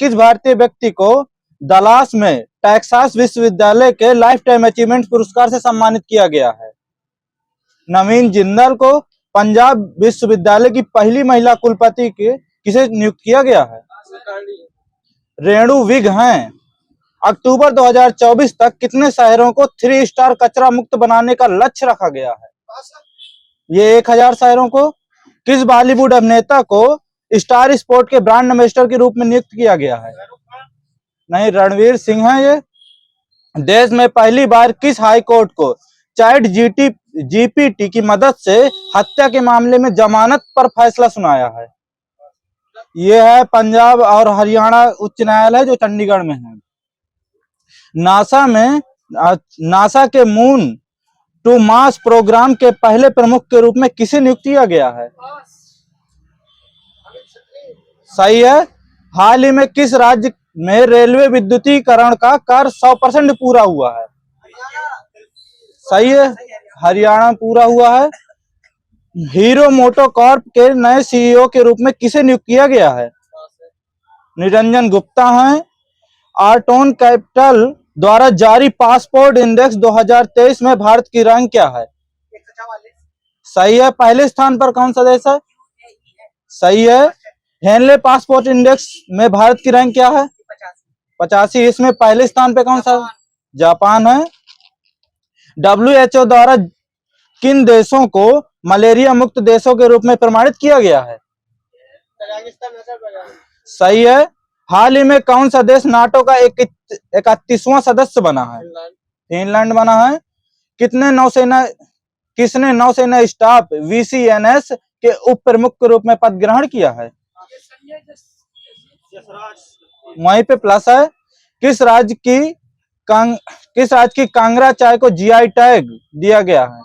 किस भारतीय व्यक्ति को दलास में टेक्सास विश्वविद्यालय के लाइफ टाइम अचीवमेंट पुरस्कार से सम्मानित किया गया है? नवीन जिंदल को पंजाब विश्वविद्यालय की पहली महिला कुलपति के किसे नियुक्त किया गया है? रेणु विग हैं। अक्टूबर 2024 तक कितने शहरों को 3 स्टार कचरा मुक्त बनाने का लक्ष्य रखा गया है? ये 1000 शहरों को। किस बॉलीवुड अभिनेता को स्टार स्पोर्ट के ब्रांड एम्बेसडर के रूप में नियुक्त किया गया है? नहीं, रणवीर सिंह है ये। देश में पहली बार किस हाई कोर्ट को चैट जीपीटी की मदद से हत्या के मामले में जमानत पर फैसला सुनाया है? ये है पंजाब और हरियाणा उच्च न्यायालय जो चंडीगढ़ में है। नासा के मून टू मार्स प्रोग्राम के पहले प्रमुख के रूप में किसे नियुक्त किया गया है? सही है। हाल ही में किस राज्य में रेलवे विद्युतीकरण का कार्य 100% पूरा हुआ है? सही है, हरियाणा पूरा हुआ है। हीरो मोटोकॉर्प के नए सीईओ के रूप में किसे नियुक्त किया गया है? निरंजन गुप्ता हैं। आर्टोन कैपिटल द्वारा जारी पासपोर्ट इंडेक्स 2023 में भारत की रैंक क्या है? 144। सही है। पहले स्थान पर कौन सा देश है? सही है। हेनले पासपोर्ट इंडेक्स में भारत की रैंक क्या है? 85। इसमें पहले स्थान पे कौन सा? जापान है। WHO द्वारा किन देशों को मलेरिया मुक्त देशों के रूप में प्रमाणित किया गया है? सही है। हाल ही में कौन सा देश नाटो का 31वां सदस्य बना है? फिनलैंड बना है। किसने नौसेना स्टाफ VCNS के उप प्रमुख के रूप में पद ग्रहण किया है? वहीं पे प्लस है। किस राज्य की कांगड़ा चाय को GI टैग दिया गया है?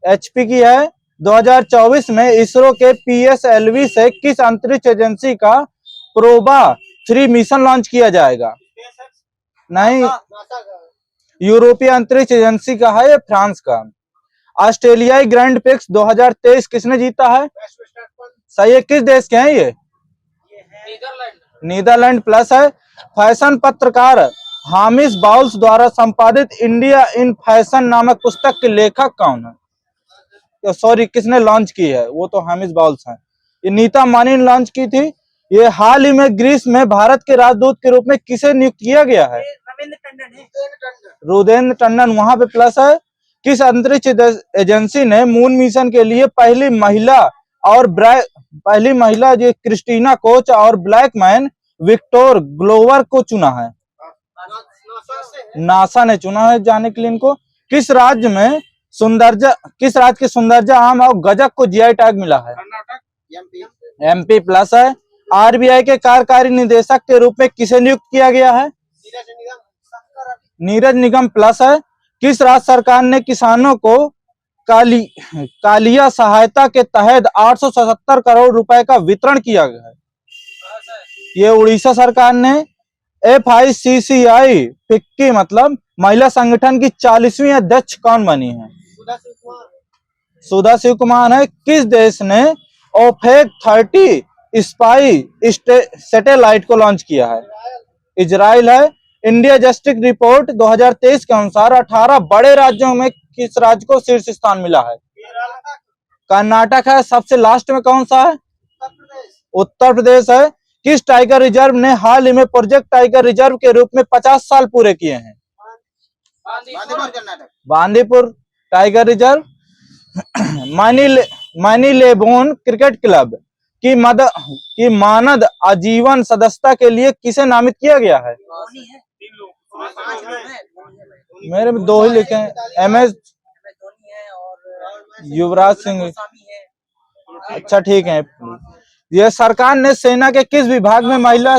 HP की है। 2024 में इसरो के PSLV से किस अंतरिक्ष एजेंसी का प्रोबा 3 मिशन लॉन्च किया जाएगा? नहीं, यूरोपीय अंतरिक्ष एजेंसी का है, ये फ्रांस का। ऑस्ट्रेलियाई ग्रैंड प्रिक्स 2023 किसने जीता है? सही है। किस देश के हैं ये? नीदरलैंड प्लस है। फैशन पत्रकार हामिश बाउल्स द्वारा संपादित इंडिया इन फैशन नामक पुस्तक के लेखक कौन है? सॉरी, किसने लॉन्च की है? वो तो हामिश बाउल्स हैं। ये नीता मानी ने लॉन्च की थी। ये हाल ही में ग्रीस में भारत के राजदूत के रूप में किसे नियुक्त किया गया है? रुदेंद्र टंडन। वहां पे प्लस है। किस अंतरिक्ष एजेंसी ने मून मिशन के लिए पहली महिला जो क्रिस्टीना कोच और ब्लैकमैन विक्टोर ग्लोवर को चुना है? नासा ने चुना है जाने के लिए इनको। किस राज्य के सुंदरजा आम और गजक को GI टैग मिला है? MP प्लस है। RBI के कार्यकारी निदेशक के रूप में किसे नियुक्त किया गया है? नीरज निगम प्लस है। किस राज्य सरकार ने किसानों को कालिया सहायता के तहत 877 करोड़ रुपए का वितरण किया गया है? ये उड़ीसा सरकार ने। FICCI फिक्की मतलब महिला संगठन की 40वीं अध्यक्ष कौन बनी है? सुधा शिव कुमार है। किस देश ने OPEC 30 स्पाई सैटेलाइट को लॉन्च किया है? इजराइल है। इंडिया जस्टिस रिपोर्ट 2023 के अनुसार 18 बड़े राज्यों में किस राज्य को शीर्ष स्थान मिला है? कर्नाटक है। सबसे लास्ट में कौन सा है? उत्तर प्रदेश है। किस टाइगर रिजर्व ने हाल ही में प्रोजेक्ट टाइगर रिजर्व के रूप में 50 साल पूरे किए हैं? Bandipur tiger reserve. Marylebone cricket club की मानद आजीवन सदस्यता के लिए किसे नामित किया गया है? मेरे में 2 ही लिखे हैं, MS युवराज सिंह। अच्छा ठीक है। ये सरकार ने सेना के किस विभाग में महिला,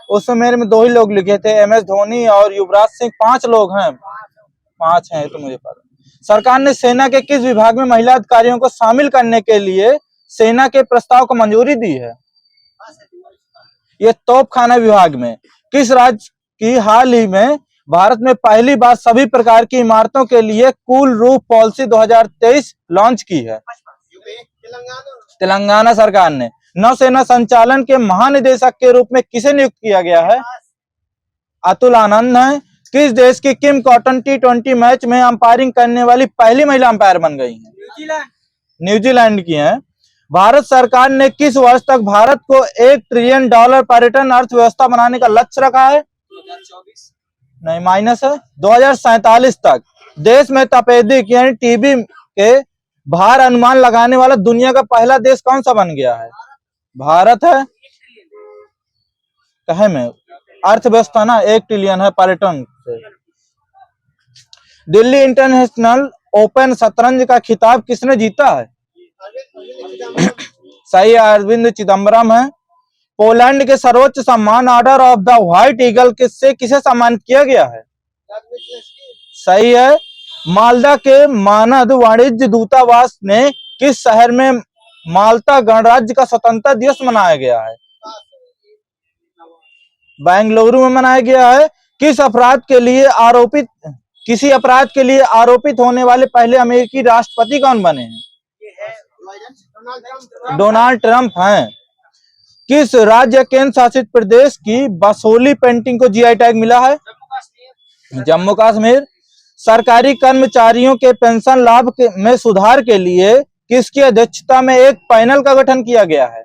उसमें मेरे में 2 ही लोग लिखे थे, MS धोनी और युवराज सिंह। 5 लोग हैं, 5 हैं तो मुझे पता। सरकार ने सेना के किस विभाग में महिला अधिकारियों को शामिल करने के लिए सेना के प्रस्ताव को मंजूरी दी है? ये तोपखाना विभाग में। किस राज्य की हाल ही में भारत में पहली बार सभी प्रकार की इमारतों के लिए कूल रूफ पॉलिसी 2023 लॉन्च की है? तेलंगाना सरकार ने। नौसेना संचालन के महानिदेशक के रूप में किसे नियुक्त किया गया है? अतुल आनंद है। किस देश की किम कॉटन T20 मैच में अंपायरिंग करने वाली पहली महिला अंपायर बन गई है? न्यूजीलैंड की हैं। भारत सरकार ने किस वर्ष तक भारत को $1 ट्रिलियन पर्यटन अर्थव्यवस्था बनाने का लक्ष्य रखा है? 2024 नहीं, माइनस है, 2047 तक। देश में तपेदिक यानी टीबी के भार अनुमान लगाने वाला दुनिया का पहला देश कौन सा बन गया है? भारत है। कहे में अर्थव्यवस्था ना 1 ट्रिलियन है पर्यटन से। दिल्ली इंटरनेशनल ओपन शतरंज का खिताब किसने जीता है? सही, अरविंद चिदम्बरम है। पोलैंड के सर्वोच्च सम्मान order of the white eagle किससे किसे सम्मानित किया गया है? सही है। माल्टा के मानद वाणिज्य दूतावास ने किस शहर में माल्टा गणराज्य का स्वतंत्रता दिवस मनाया गया है? बेंगलुरु में मनाया गया है। किसी अपराध के लिए आरोपित होने वाले पहले अमेरिकी राष्ट्रपति कौन बने हैं? डोनाल्ड ट्रंप हैं। किस राज्य केंद्र शासित प्रदेश की बसोली पेंटिंग को जीआई टैग मिला है? जम्मू कश्मीर। सरकारी कर्मचारियों के पेंशन लाभ में सुधार के लिए किसकी अध्यक्षता में एक पैनल का गठन किया गया है?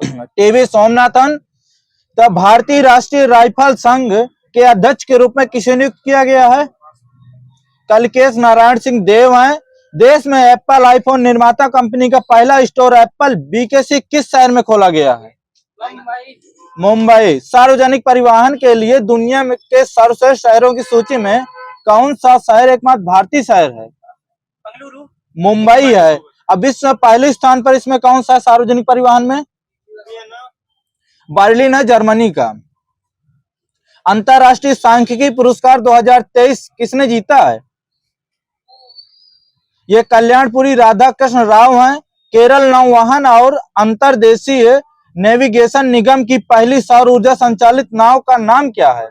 टीवी सोमनाथन। तब भारतीय राष्ट्रीय राइफल संघ के अध्यक्ष के रूप में किसे नियुक्त किया गया है? कलकेश नारायण सिंह देव हैं। देश में एप्पल आईफोन निर्माता कंपनी का पहला स्टोर एप्पल BKC किस शहर में खोला गया है? मुंबई। सार्वजनिक परिवहन के लिए दुनिया में के सर्वश्रेष्ठ शहरों की सूची में कौन सा शहर एकमात्र भारतीय शहर है? मुंबई है। अब विश्व में पहले स्थान पर इसमें कौन सा सार्वजनिक परिवहन में? बर्लिन है, जर्मनी का। अंतरराष्ट्रीय सांख्यिकी पुरस्कार 2023 किसने जीता है? ये कल्याणपुरी राधाकृष्ण राव हैं। केरल नौवहन और अंतर्देशीय नेविगेशन निगम की पहली सौर ऊर्जा संचालित नाव का नाम क्या है?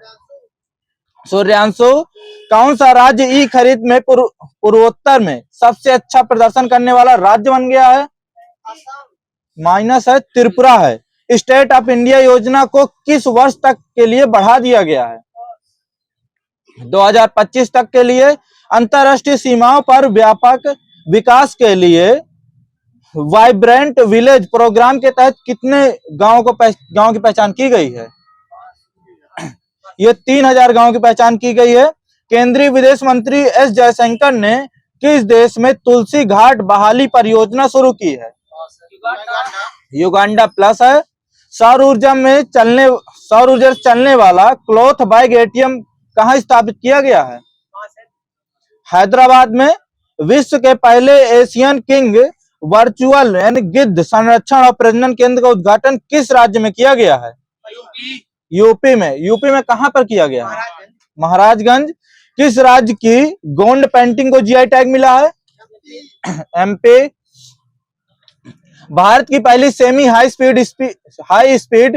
सूर्यांशु। कौन सा राज्य ई खरीद में पूर्वोत्तर में सबसे अच्छा प्रदर्शन करने वाला राज्य बन गया है? माइनस है, त्रिपुरा है। स्टेट ऑफ इंडिया योजना को किस वर्ष तक के लिए बढ़ा दिया गया है? 2025 तक के लिए। अंतरराष्ट्रीय सीमाओं पर व्यापक विकास के लिए वाइब्रेंट विलेज प्रोग्राम के तहत कितने गांव की पहचान की गई है? ये 3000 गांव की पहचान की गई है। केंद्रीय विदेश मंत्री S जयशंकर ने किस देश में तुलसी घाट बहाली परियोजना शुरू की है? युगांडा प्लस है। सौर ऊर्जा से चलने वाला क्लॉथ बैग ATM कहाँ स्थापित किया गया है? हैदराबाद में। विश्व के पहले एशियन किंग वर्चुअल यानी गिद्ध संरक्षण और प्रजनन केंद्र का उद्घाटन किस राज्य में किया गया है? यूपी में। यूपी में कहां पर किया गया है? महाराजगंज। किस राज्य की गोंड पेंटिंग को जीआई टैग मिला है? MP। भारत की पहली सेमी हाई स्पीड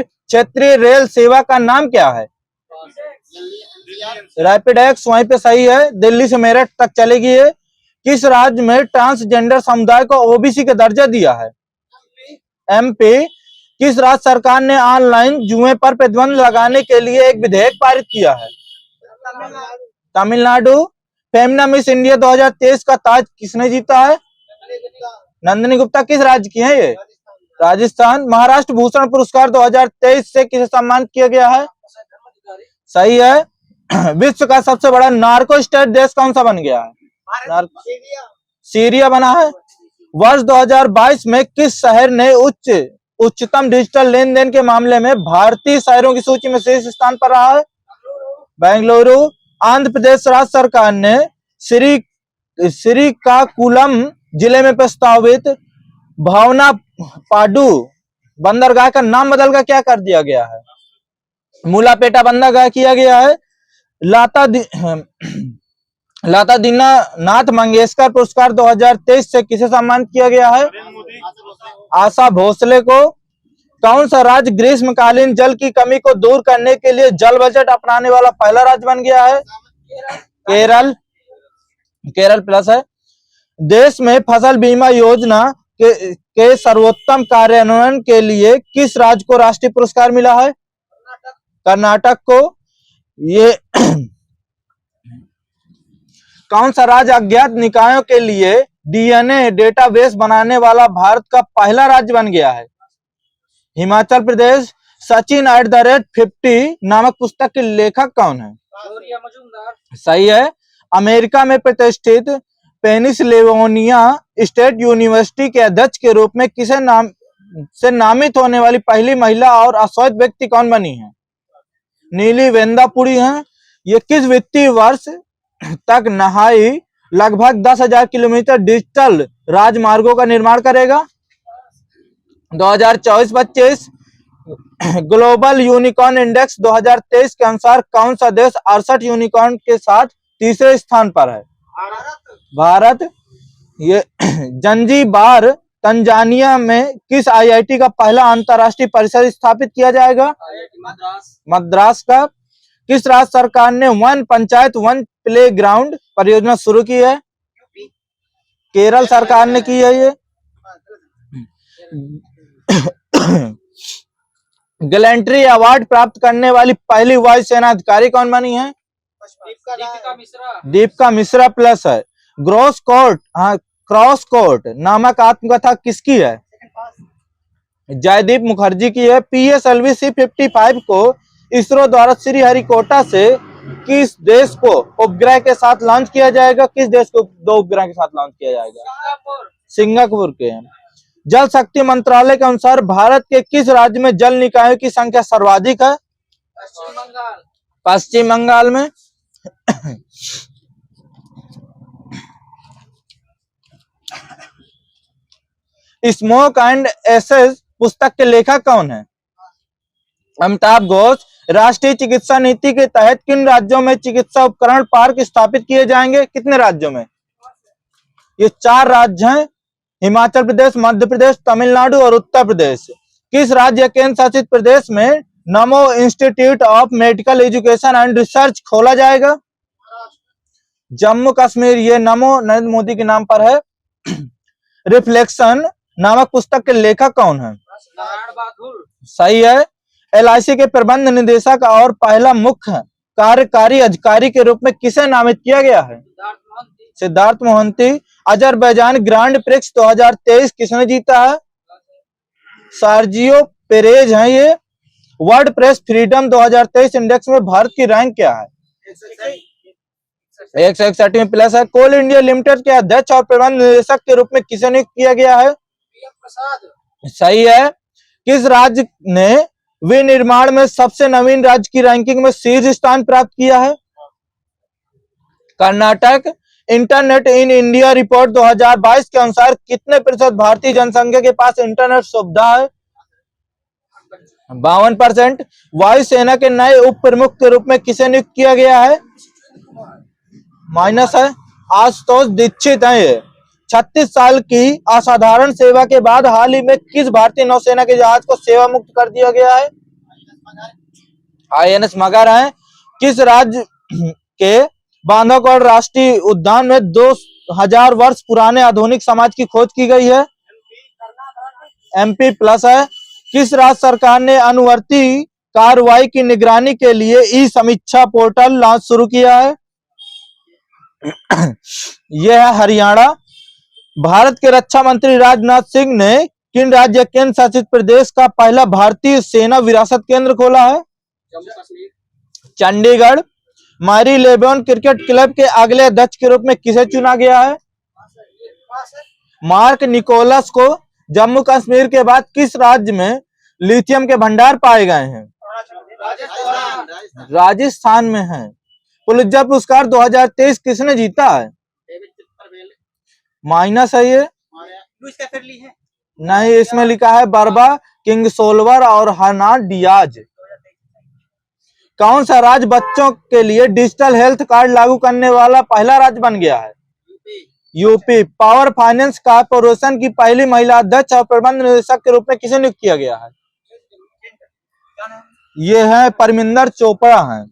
क्षेत्रीय रेल सेवा का नाम क्या है? रैपिड एक्स, वहीं पे सही है। दिल्ली से मेरठ तक चलेगी ये। किस राज्य में ट्रांसजेंडर समुदाय को OBC का दर्जा दिया है? MP। किस राज्य सरकार ने ऑनलाइन जुए पर प्रतिबंध लगाने के लिए एक विधेयक पारित किया है? तमिलनाडु। फेमिना मिस इंडिया 2023 का ताज किसने जीता है? नंदिनी गुप्ता। किस राज्य की है ये? राजस्थान। महाराष्ट्र भूषण पुरस्कार 2023 से किसे सम्मानित किया गया है? सही है। विश्व का सबसे बड़ा नार्को स्टेट देश कौन सा बन गया है? सीरिया बना है। वर्ष 2022 में किस शहर ने उच्चतम डिजिटल लेन देन के मामले में भारतीय शहरों की सूची में शीर्ष स्थान पर रहा है? बेंगलुरु। आंध्र प्रदेश राज्य सरकार ने श्रीकाकुलम जिले में प्रस्तावित भावनापाडु बंदरगाह का नाम बदलकर क्या कर दिया गया है? मूलापेटा बंदरगाह किया गया है। लता दीनानाथ मंगेशकर पुरस्कार 2023 से किसे सम्मानित किया गया है? आशा भोसले को। कौन सा राज्य ग्रीष्मकालीन जल की कमी को दूर करने के लिए जल बजट अपनाने वाला पहला राज्य बन गया है? केरल प्लस है। देश में फसल बीमा योजना के सर्वोत्तम कार्यान्वयन के लिए किस राज्य को राष्ट्रीय पुरस्कार मिला है? कर्नाटक को। ये कौन सा राज्य अज्ञात निकायों के लिए डीएनए डेटाबेस बनाने वाला भारत का पहला राज्य बन गया है? हिमाचल प्रदेश। सचिन @50 नामक पुस्तक के लेखक कौन है? सही है। अमेरिका में प्रतिष्ठित पेनिसिल्वेनिया स्टेट यूनिवर्सिटी के अध्यक्ष के रूप में किसे नामित होने वाली पहली महिला और अश्वेत व्यक्ति कौन बनी है? नीली वेंदापुरी हैं। ये किस वित्तीय वर्ष तक नहाई लगभग 10,000 किलोमीटर डिजिटल राजमार्गों का निर्माण करेगा? 2024-25। ग्लोबल यूनिकॉर्न इंडेक्स 2023 के अनुसार कौन सा देश 68 यूनिकॉर्न के साथ तीसरे स्थान पर है? भारत। ये जंजीबार तंजानिया में किस आईआईटी का पहला अंतरराष्ट्रीय परिसर स्थापित किया जाएगा? मद्रास का। किस राज्य सरकार ने one panchayat one play ground परियोजना शुरू की है? केरल सरकार ने की है। ये गैलेंट्री अवार्ड प्राप्त करने वाली पहली वायुसेना अधिकारी कौन बनी है? दीपिका मिश्रा प्लस है। क्रॉस कोर्ट नामक आत्मकथा किसकी है? जयदीप मुखर्जी की है। PSLV C-55 को इसरो द्वारा श्रीहरिकोटा से किस देश को उपग्रह के साथ लॉन्च किया जाएगा? किस देश को 2 उपग्रह के साथ लॉन्च किया जाएगा? सिंगापुर के। जल शक्ति मंत्रालय के अनुसार भारत के किस राज्य में जल निकायों की संख्या सर्वाधिक है? पश्चिम बंगाल में। स्मोक एंड एसेस पुस्तक के लेखक कौन है? अमिताभ घोष। राष्ट्रीय चिकित्सा नीति के तहत किन राज्यों में चिकित्सा उपकरण पार्क स्थापित किए जाएंगे? कितने राज्यों में? ये 4 राज्य हैं, हिमाचल प्रदेश, मध्य प्रदेश, तमिलनाडु और उत्तर प्रदेश। किस राज्य केंद्र शासित प्रदेश में नमो institute of medical education and research खोला जाएगा? जम्मू कश्मीर। ये नमो नरेंद्र मोदी के नाम पर है। रिफ्लेक्शन नामक पुस्तक के लेखक कौन है? सही है। LIC के प्रबंध निदेशक और पहला मुख्य कार्यकारी अधिकारी के रूप में किसे नामित किया गया है? Siddharth Mohanty. Azerbaijan grand prix 2023 किसने जीता है? सर्जियो पेरेज हैं ये। वर्ल्ड प्रेस फ्रीडम 2023 इंडेक्स में भारत की रैंक क्या है? 161 प्लस है। कोल इंडिया लिमिटेड के अध्यक्ष और प्रबंध निदेशक के रूप में किसे नियुक्त किया गया है? सही है। किस राज्य ने विनिर्माण में सबसे नवीन राज्य की रैंकिंग में शीर्ष स्थान प्राप्त किया है? Karnataka. Internet in India report 2022 के अनुसार कितने प्रतिशत भारतीय जनसंख्या के पास इंटरनेट सुविधा है? 52%। वायुसेना के नए उप प्रमुख के रूप में किसे नियुक्त किया गया है? माइनस है। आशुतोष दीक्षित है ये। 36 साल की असाधारण सेवा के बाद हाल ही में किस भारतीय नौसेना के जहाज को सेवा मुक्त कर दिया गया है? INS मगध है। किस राज्य के बांधवगढ़ राष्ट्रीय उद्यान में 2000 वर्ष पुराने आधुनिक समाज की खोज की गई है? MP प्लस है। किस राज्य सरकार ने अनुवर्ती कार्रवाई की निगरानी के लिए ई-समीक्षा पोर्टल लॉन्च शुरू किया है? यह है हरियाणा। भारत के रक्षा मंत्री राजनाथ सिंह ने किन राज्य केंद्र शासित प्रदेश का पहला भारतीय सेना विरासत केंद्र खोला है? चंडीगढ़। मारी लेबोन क्रिकेट क्लब के अगले अध्यक्ष के रूप में किसे चुना गया है? मार्क निकोलस को। जम्मू कश्मीर के बाद किस राज्य में लिथियम के भंडार पाए गए हैं? राजस्थान में है। पुलित्जर पुरस्कार 2023 किसने जीता है? माइनस है ये। नहीं, इसमें लिखा है बर्बा किंगसोल्वर और हरनान डियाज। कौन सा राज्य बच्चों के लिए डिजिटल हेल्थ कार्ड लागू करने वाला पहला राज्य बन गया है? यूपी। पावर फाइनेंस कॉर्पोरेशन की पहली महिला अध्यक्ष और प्रबंध निदेशक के रूप में किसे नियुक्त किया गया है? ये है परमिंदर चोपड़ा हैं।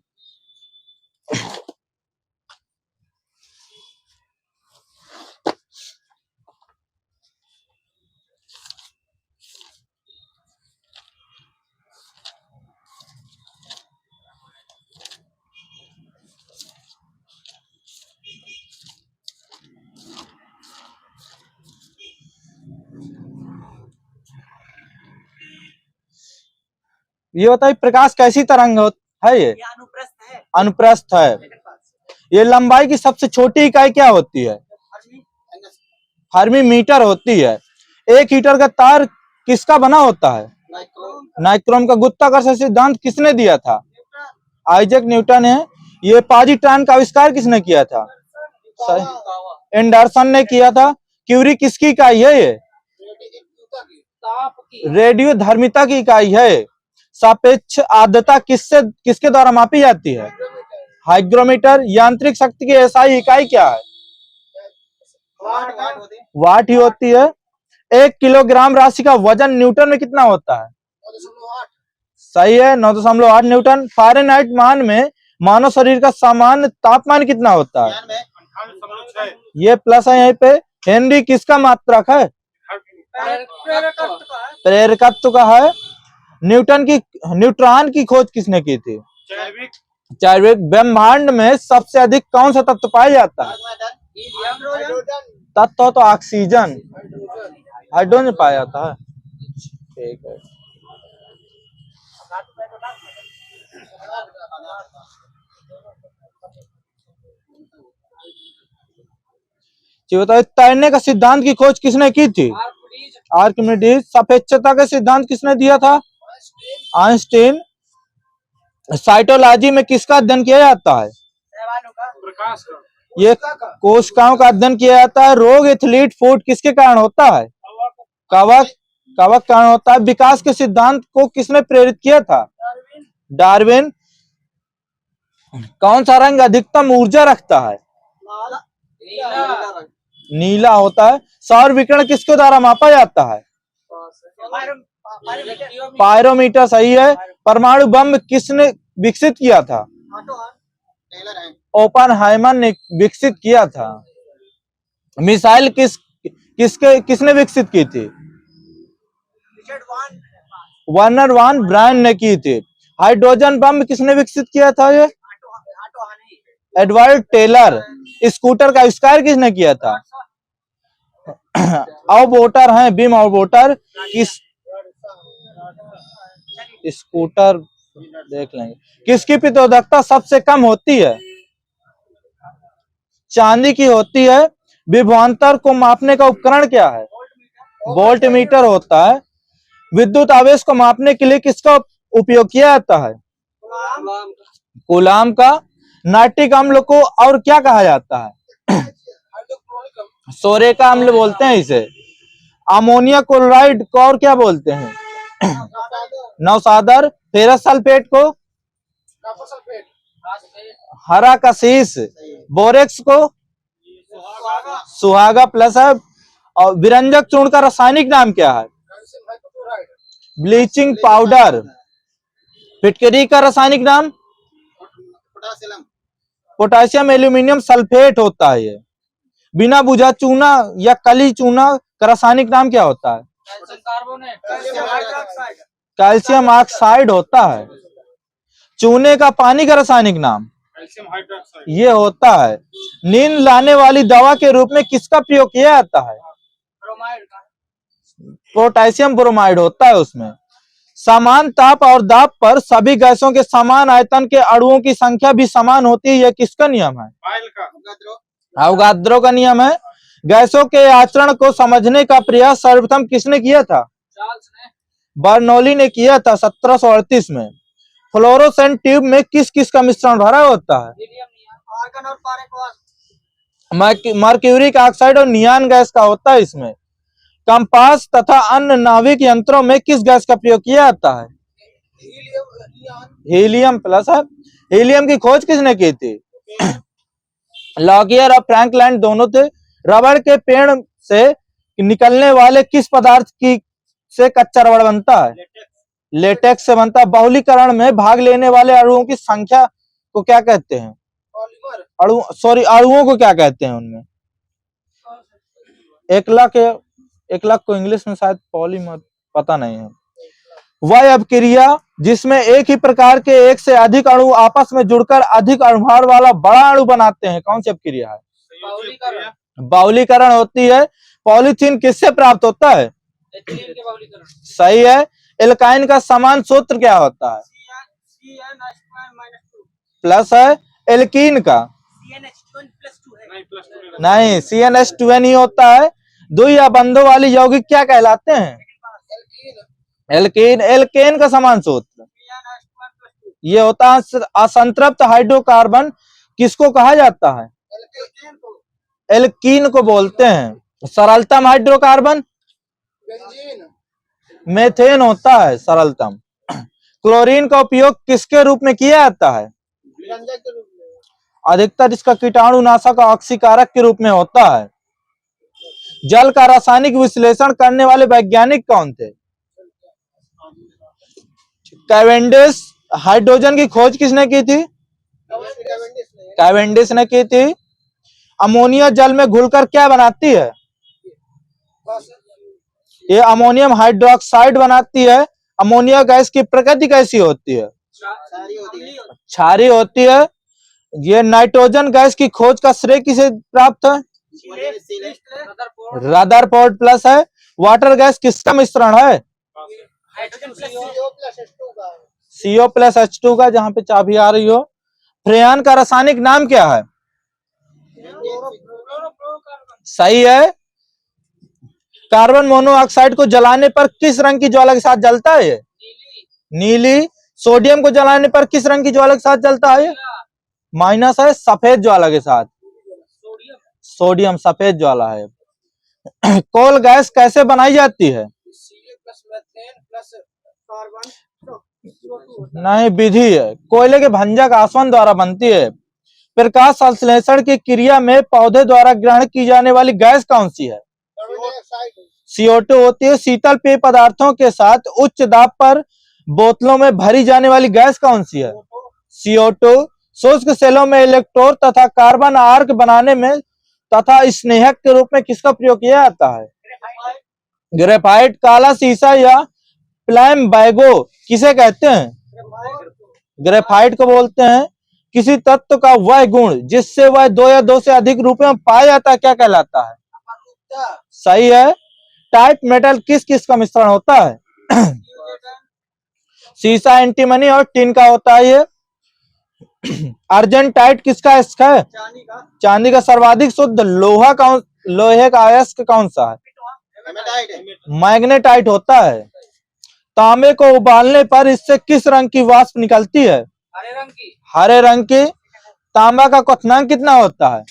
ये बताइए प्रकाश कैसी तरंग है ये? अनुप्रस्थ है। अनुप्रस्थ है। ये लंबाई की सबसे छोटी इकाई क्या होती है? फर्मी मीटर होती है। एक हीटर का तार किसका बना होता है? नाइक्रोम का। गुरुत्वाकर्षण सिद्धांत किसने दिया था? आइजैक न्यूटन है। ये पॉजिट्रॉन का आविष्कार किसने किया था? एंडरसन ने किया था। क्यूरी किसकी इकाई है? ये रेडियो धर्मिता की इकाई है। सापेक्ष आर्द्रता किसके द्वारा मापी जाती है? हाइग्रोमीटर। यांत्रिक शक्ति की एसआई इकाई क्या है? वाट ही होती है। 1 किलोग्राम राशि का वजन न्यूटन में कितना होता है? सही है, 9.8 न्यूटन। फ़ारेनहाइट मान में मानव शरीर का सामान्य तापमान कितना होता है? ये प्लस है यहीं पे। हेनरी किसका मात्रक है? प्रेरकत्व का है। न्यूट्रॉन की खोज किसने की थी? चार्विक। ब्रह्मांड में सबसे अधिक कौन सा तत्व पाया जाता है? तत्व तो ऑक्सीजन, हाइड्रोजन पाया जाता है। ठीक है। बताइए तैरने का सिद्धांत की खोज किसने की थी? आर्किमिडीज। सापेक्षता का सिद्धांत किसने दिया था? आइंस्टीन। साइटोलॉजी में किसका अध्ययन किया जाता है? ये कोशिकाओं का अध्ययन किया जाता है। रोग एथलीट फूड किसके कारण होता है? कवक कारण होता है। विकास के सिद्धांत को किसने प्रेरित किया था? डार्विन। कौन सा रंग अधिकतम ऊर्जा रखता है? नीला होता है। सौर विकिरण किसके द्वारा मापा जाता है? पायरोमीटर। सही है। परमाणु बम किसने विकसित किया था? ओपनहाइमर ने विकसित किया था। मिसाइल किसने विकसित की थी? वर्नर वॉन ब्राउन ने की थी। हाइड्रोजन बम किसने विकसित किया था? ये एडवर्ड टेलर। स्कूटर का आविष्कार किसने किया था? ऑबोटर हैं, बीम ऑबोटर। स्कूटर देख लेंगे। किसकी प्रतिरोधकता सबसे कम होती है? चांदी की होती है। विभवांतर को मापने का उपकरण क्या है? वोल्ट मीटर होता है। विद्युत आवेश को मापने के लिए किसका उपयोग किया जाता है? कूलाम का। नाइट्रिक अम्ल को और क्या कहा जाता है? सोरे का अम्ल बोलते हैं इसे। अमोनिया क्लोराइड को और क्या बोलते हैं? नौसादर। फेरस सल्फेट को हरा कशीस। बोरेक्स को सुहागा प्लस है। और विरंजक चूर्ण का रासायनिक नाम क्या है? Bleaching powder. फिटकरी का रासायनिक नाम? पोटेशियम एल्यूमिनियम सल्फेट होता है ये। बिना बुझा चूना या कली चूना का रासायनिक नाम क्या होता है? कैल्शियम ऑक्साइड होता है। चूने का पानी का रासायनिक नाम? ये होता है। नींद लाने वाली दवा के रूप में किसका प्रयोग किया जाता है? पोटेशियम ब्रोमाइड होता है उसमें। समान ताप और दाब पर सभी गैसों के समान आयतन के अणुओं की संख्या भी समान होती है। यह किसका नियम है? अवोगाद्रो का नियम है। गैसों के आचरण को समझने का प्रयास सर्वप्रथम किसने किया था? बर्नौली ने किया था 1738 में। फ्लोरोसेंट ट्यूब में किस किस का मिश्रण भरा होता है? मर्क्यूरिक ऑक्साइड और नियान गैस का होता है इसमें। कंपास तथा अन्य नाविक यंत्रों में किस गैस का प्रयोग किया जाता है? हीलियम प्लस है। हीलियम की खोज किसने की थी? लॉगियर और फ्रैंकलैंड दोनों थे। रबड़ के पेड़ से निकलने वाले किस पदार्थ की से कच्चा रबड़ बनता है? लेटेक्स से बनता है। बहुलीकरण में भाग लेने वाले अणुओं की संख्या को क्या कहते हैं? अणुओं को क्या कहते हैं उनमें? 1 लाख को इंग्लिश में शायद पॉलीमर, पता नहीं है। वह अभिक्रिया जिसमें एक ही प्रकार के एक से अधिक अणु आपस में जुड़कर अधिक अणुभार वाला बड़ा अणु बनाते हैं, कौन सी अभिक्रिया है? बाहुलीकरण होती है। पॉलीथीन किससे प्राप्त होता है? सही है। एल्काइन का समान सूत्र क्या होता है? प्लस है। एल्कीन का नहीं, CnH2n ही होता है। द्वि या बंधों वाली यौगिक क्या कहलाते हैं? एल्कीन। एल्केन का समान सूत्र ये होता है। असंतृप्त हाइड्रोकार्बन किसको कहा जाता है? एल्कीन को बोलते हैं। सरलतम हाइड्रोकार्बन मेथेन होता है सरलतम। क्लोरीन का उपयोग किसके रूप में किया जाता है? अधिकतर इसका कीटाणुनाशक ऑक्सीकारक के रूप में होता है। जल का रासायनिक विश्लेषण करने वाले वैज्ञानिक कौन थे? कैवेंडिश। हाइड्रोजन की खोज किसने की थी? कैवेंडिश ने की थी। अमोनिया जल में घुलकर क्या बनाती है? ये अमोनियम हाइड्रोक्साइड बनाती है। अमोनिया गैस की प्रकृति कैसी होती है? क्षारीय होती है। ये नाइट्रोजन गैस की खोज का श्रेय किसे प्राप्त है? रदरफोर्ड प्लस है। वाटर गैस किसका मिश्रण है? CO+H2 का, जहां पे चाबी आ रही हो। फ्रेयान का रासायनिक नाम क्या है? सही है। कार्बन मोनोऑक्साइड को जलाने पर किस रंग की ज्वाला के साथ जलता है? नीली। सोडियम को जलाने पर किस रंग की ज्वाला के साथ जलता है? माइनस है। सफेद ज्वाला के साथ। सोडियम सफेद ज्वाला है। कोल गैस कैसे बनाई जाती है? नहीं, विधि है। कोयले के भंजक आसवन द्वारा बनती है। प्रकाश संश्लेषण की क्रिया में पौधे द्वारा ग्रहण की जाने वाली गैस कौन सी है? CO2 होती है। शीतल पेय पदार्थों के साथ उच्च दाब पर बोतलों में भरी जाने वाली गैस कौन सी है? CO2। शुष्क सेलों में इलेक्ट्रोड तथा कार्बन आर्क बनाने में तथा स्नेहक के रूप में किसका प्रयोग किया जाता है? ग्रेफाइट। काला शीशा या प्लैम्बैगो किसे कहते हैं? ग्रेफाइट को बोलते हैं। किसी तत्व का वह गुण जिससे वह दो या दो से अधिक रूपों में पाया जाता है क्या कहलाता है? सही है। टाइप मेटल किस किस का मिश्रण होता है? शीशा, एंटीमनी और टिन का होता है ये। अर्जेंटाइट किसका अयस्क है? चांदी का। सर्वाधिक शुद्ध लोहे का अयस्क कौन सा है? मैग्नेटाइट होता है। तांबे को उबालने पर इससे किस रंग की वाष्प निकलती है? हरे रंग की। तांबा का क्वथनांक कितना होता है?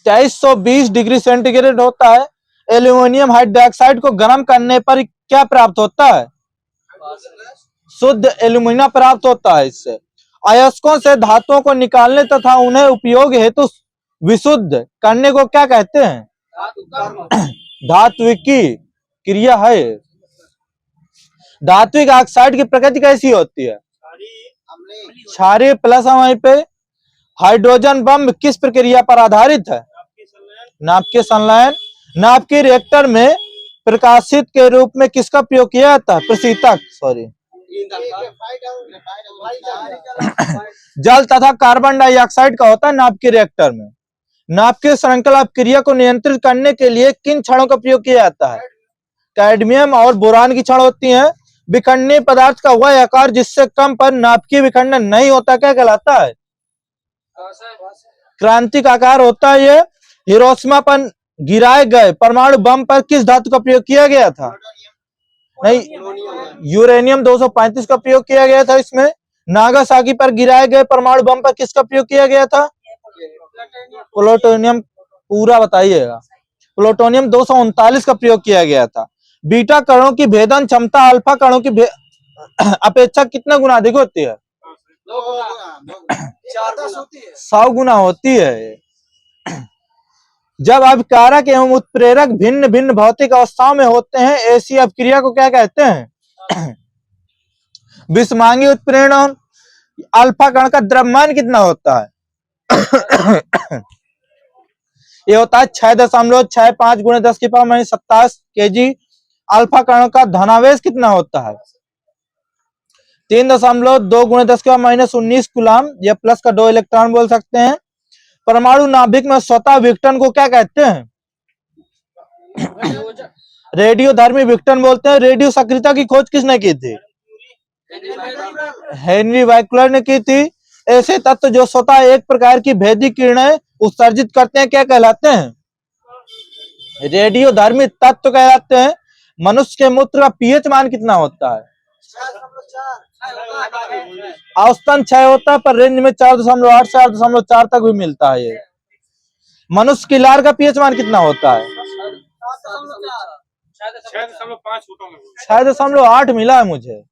2320 डिग्री सेंटीग्रेड होता है। एल्यूमिनियम हाइड्रोक्साइड को गर्म करने पर क्या प्राप्त होता है? शुद्ध एल्यूमिना प्राप्त होता है। इससे अयस्कों से धातुओं को निकालने तथा उन्हें उपयोग हेतु विशुद्ध करने को क्या कहते हैं? धात्विकी क्रिया है। धात्विक ऑक्साइड की प्रकृति कैसी होती है? क्षारीय प्लस वहीं पे। हाइड्रोजन बम किस प्रक्रिया पर आधारित है? नाभिकीय संलयन। नाभिकीय रिएक्टर में प्रकाशित के रूप में किसका प्रयोग किया जाता है? प्रशीतक। सॉरी। जल तथा कार्बन डाइऑक्साइड का होता है नाभिकीय रिएक्टर में। नाभिकीय श्रृंखला क्रिया को नियंत्रित करने के लिए किन क्षणों का प्रयोग किया जाता है? कैडमियम और बोरान की क्षण होती हैं। विखंडनीय पदार्थ का वह आकार जिससे कम पर नाभिकीय विखंडन नहीं होता क्या कहलाता है? क्रांतिक आकार होता है ये। हिरोशिमा पर गिराए गए परमाणु बम पर किस धातु का प्रयोग किया गया था? नहीं, यूरेनियम 235 का प्रयोग किया गया था इसमें। नागासाकी पर गिराए गए परमाणु बम पर किसका प्रयोग किया गया था? प्लूटोनियम। पूरा बताइएगा। प्लूटोनियम 239 का प्रयोग किया गया था। बीटा कणों की भेदन क्षमता अल्फा कणों की अपेक्षा कितना गुना अधिक होती है? 100 गुना होती है। जब अभिकारक एवं उत्प्रेरक भिन्न भिन्न भौतिक अवस्थाओं में होते हैं ऐसी अभिक्रिया को क्या कहते हैं? विषमांगी उत्प्रेरण। अल्फा कण का द्रव्यमान कितना होता है? ये होता है 6.65 गुणे 10⁻⁻27 kg। अल्फा कण का धनावेश कितना होता है? 3.2 गुणे 10⁻⁻19 कूलम। या प्लस का 2 इलेक्ट्रॉन बोल सकते हैं। परमाणु नाभिक में स्वतः विघटन को क्या कहते हैं? रेडियोधर्मी विघटन बोलते हैं। रेडियो सक्रियता की खोज किसने की थी? हेनरी बैकलर ने की थी। ऐसे तत्व जो स्वतः एक प्रकार की भेदी किरणें उत्सर्जित करते हैं क्या कहलाते हैं? रेडियोधर्मी तत्व कहलाते हैं। मनुष्य के मूत्र का पीएच मान कितना होता है? औसतन 6 होता है, पर रेंज में 4.8 से 8.4 तक भी मिलता है। ये मनुष्य की लार का पीएच मान कितना होता है? 6.8 मिला है मुझे।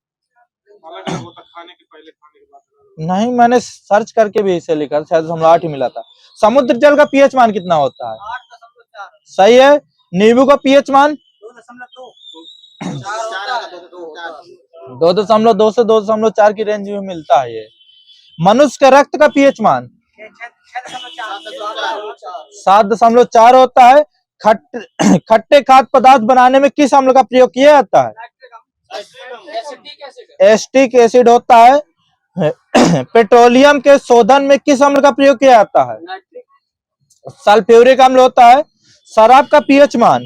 नहीं, मैंने सर्च करके भी इसे लिखा, 6.8 ही मिला था। समुद्र जल का पीएच मान कितना होता है? सही है। नींबू का पीएच मान 2.2 से 2.4 की रेंज में मिलता है। ये मनुष्य के रक्त का पीएच मान 7.4 होता है। खट्टे खाद्य पदार्थ बनाने में किस अम्ल का प्रयोग किया जाता है? एसिटिक एसिड होता है। पेट्रोलियम के शोधन में किस अम्ल का प्रयोग किया जाता है? सल्फ्यूरिक अम्ल होता है। शराब का पीएच मान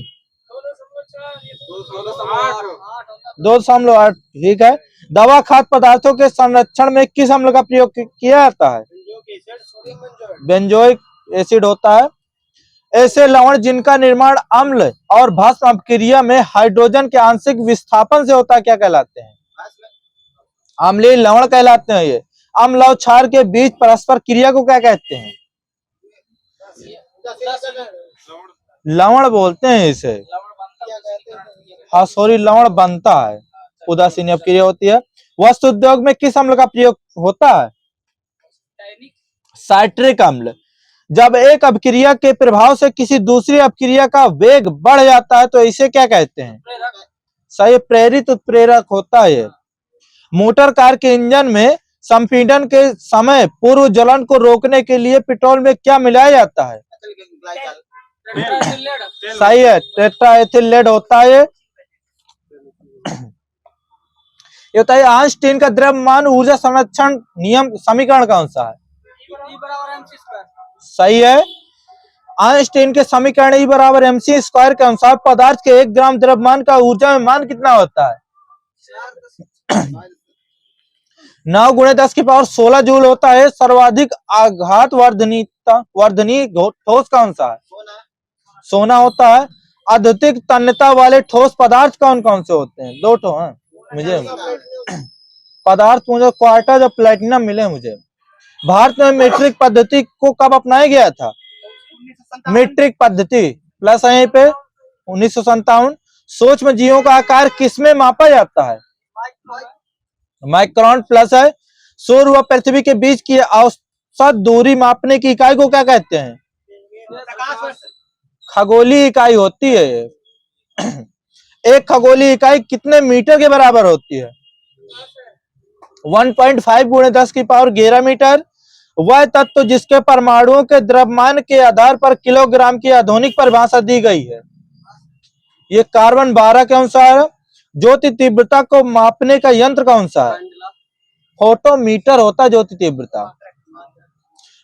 2.8। ठीक है। दवा खाद्य पदार्थों के संरक्षण में किस अम्ल का प्रयोग किया जाता है? बेंजोइक एसिड होता है। ऐसे लवण जिनका निर्माण अम्ल और भस्म अपक्रिया में हाइड्रोजन के आंशिक विस्थापन से होता है क्या कहलाते हैं? अम्लीय लवण कहलाते हैं। ये अम्ल और क्षार के बीच परस्पर क्रिया को क्या कहते हैं? लवण बोलते हैं इसे। हाँ सॉरी, लवण बनता है, उदासीन अपक्रिया होती है। वस्त्र उद्योग में किस अम्ल का प्रयोग होता है? साइट्रिक अम्ल। जब एक अपक्रिया के प्रभाव से किसी दूसरी अपक्रिया का वेग बढ़ जाता है तो इसे क्या कहते हैं? सही, प्रेरित उत्प्रेरक होता है। मोटर कार के इंजन में संपीड़न के समय पूर्व जलन को रोकने के लिए पेट्रोल में क्या मिलाया जाता है? सही है, टेट्राएथिल लेड होता है। ये बताइए, आइंस्टीन का द्रव्यमान ऊर्जा संरक्षण नियम समीकरण कौन सा है? सही है। आइंस्टीन के समीकरण E बराबर mc स्क्वायर के अनुसार पदार्थ के 1 ग्राम द्रव्यमान का ऊर्जा में मान कितना होता है? 9 × 10⁻16 जूल होता है। सर्वाधिक आघात वर्धनी ठोस कौन सा है? सोना होता है। अत्यधिक तन्यता वाले ठोस पदार्थ कौन कौन से होते हैं? 2 ठो हैं मुझे पदार्थ, मुझे क्वार्टज और प्लेटिनम मिले मुझे। भारत में मीट्रिक पद्धति को कब अपनाया गया था? मीट्रिक पद्धति प्लस है यहीं पे 1957। सूक्ष्म जीवों का आकार किसमें मापा जाता है? माइक्रोन प्लस है। सूर्य व पृथ्वी के बीच की औसत दूरी मापने की इकाई को क्या कहते हैं? खगोलीय इकाई होती है। एक खगोलीय इकाई कितने मीटर के बराबर होती है? 1.5 × 10⁻11 मीटर। वह तत्व जिसके परमाणुओं के द्रव्यमान के आधार पर किलोग्राम की आधुनिक परिभाषा दी गई है। ये कार्बन 12 के अनुसार। ज्योति तीव्रता को मापने का यंत्र कौन सा है? फोटोमीटर होता है ज्योति तीव्रता।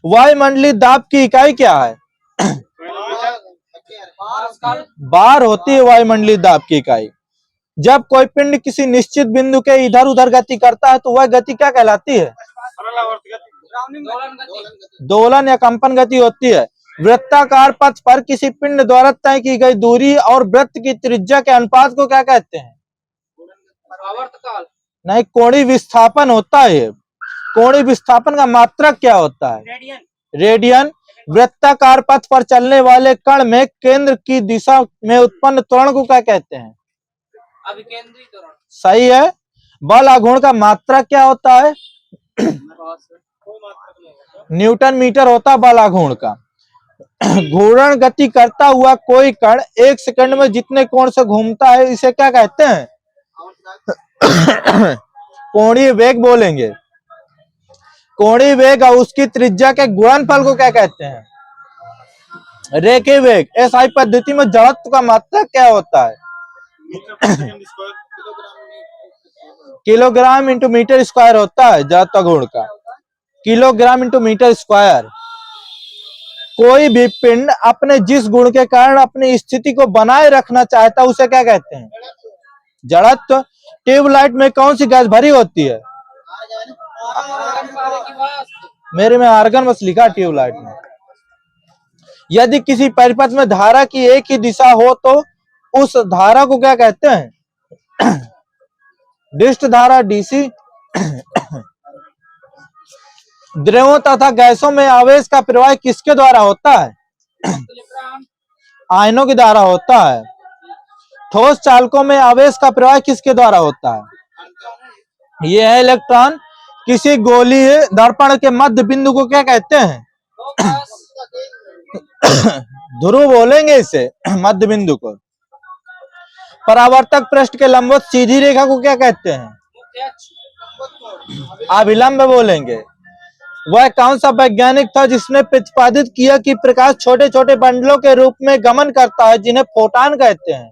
वायुमंडलीय दाब की इकाई क्या है? बार होती है वायुमंडलीय दाब की इकाई। जब कोई पिंड किसी निश्चित बिंदु के इधर उधर गति करता है तो वह गति क्या कहलाती है? दोलन या कंपन गति होती है। वृत्ताकार पथ पर किसी पिंड द्वारा तय की गई दूरी और वृत्त की त्रिज्या के अनुपात को क्या कहते हैं? नहीं, कोणीय विस्थापन होता है। कोणीय विस्थापन का मात्रक क्या होता है? रेडियन। वृत्ताकार पथ पर चलने वाले कण में केंद्र की दिशा में उत्पन्न त्वरण को क्या कहते हैं? अभिकेंद्री त्वरण। सही है। बल आघूर्ण का मात्रक क्या होता है? न्यूटन मीटर होता है बल आघूर्ण का। घूर्णन गति करता हुआ कोई कण 1 सेकंड में जितने कोण से घूमता है इसे क्या कहते हैं? कोणीय वेग बोलेंगे। कोणीय वेग और उसकी त्रिज्या के गुणनफल को क्या कहते हैं? रेखीय वेग। एसआई पद्धति में जड़त्व का मात्रक क्या होता है? किलोग्राम इंटू मीटर स्क्वायर होता है जड़त्व गुण का। Kilogram into metre square. कोई भी पिंड अपने जिस गुण के कारण अपनी स्थिति को बनाए रखना चाहता है उसे क्या कहते हैं? जड़त्व। ट्यूबलाइट में कौन सी गैस भरी होती है? मेरे में आर्गन बस लिखा ट्यूबलाइट में। यदि किसी परिपथ में धारा की एक ही दिशा हो तो उस धारा को क्या कहते हैं? डिस्ट धारा, डीसी। द्रवों तथा गैसों में आवेश का प्रवाह किसके द्वारा होता है? आयनों के द्वारा होता है। ठोस चालकों में आवेश का प्रवाह किसके द्वारा होता है? यह है इलेक्ट्रॉन। किसी गोलीय दर्पण के मध्य बिंदु को क्या कहते हैं? ध्रुव बोलेंगे इसे, मध्य बिंदु को। परावर्तक पृष्ठ के लंबवत सीधी रेखा को क्या कहते हैं? अभिलंब बोलेंगे। वह कौन सा वैज्ञानिक था जिसने प्रतिपादित किया कि प्रकाश छोटे छोटे बंडलों के रूप में गमन करता है जिन्हें फोटॉन कहते हैं?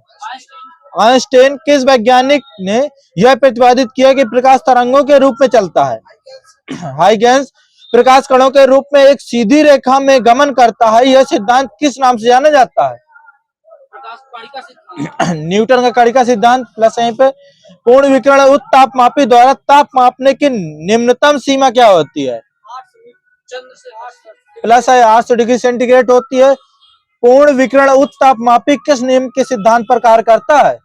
आइंस्टाइन। किस वैज्ञानिक ने यह प्रतिपादित किया कि प्रकाश तरंगों के रूप में चलता है? हाइगेंस। प्रकाश कणों के रूप में एक सीधी रेखा में गमन करता है, यह सिद्धांत किस नाम से जाना जाता है? न्यूटन का कणिका सिद्धांत। प्लस यहीं पे पूर्ण विकिरण उत्तापमापी द्वारा ताप मापने की निम्नतम सीमा क्या होती है? प्लस है 800 डिग्री सेंटीग्रेड होती है। पूर्ण विकिरण उत्तापमापी किस नियम के सिद्धांत पर कार्य करता है?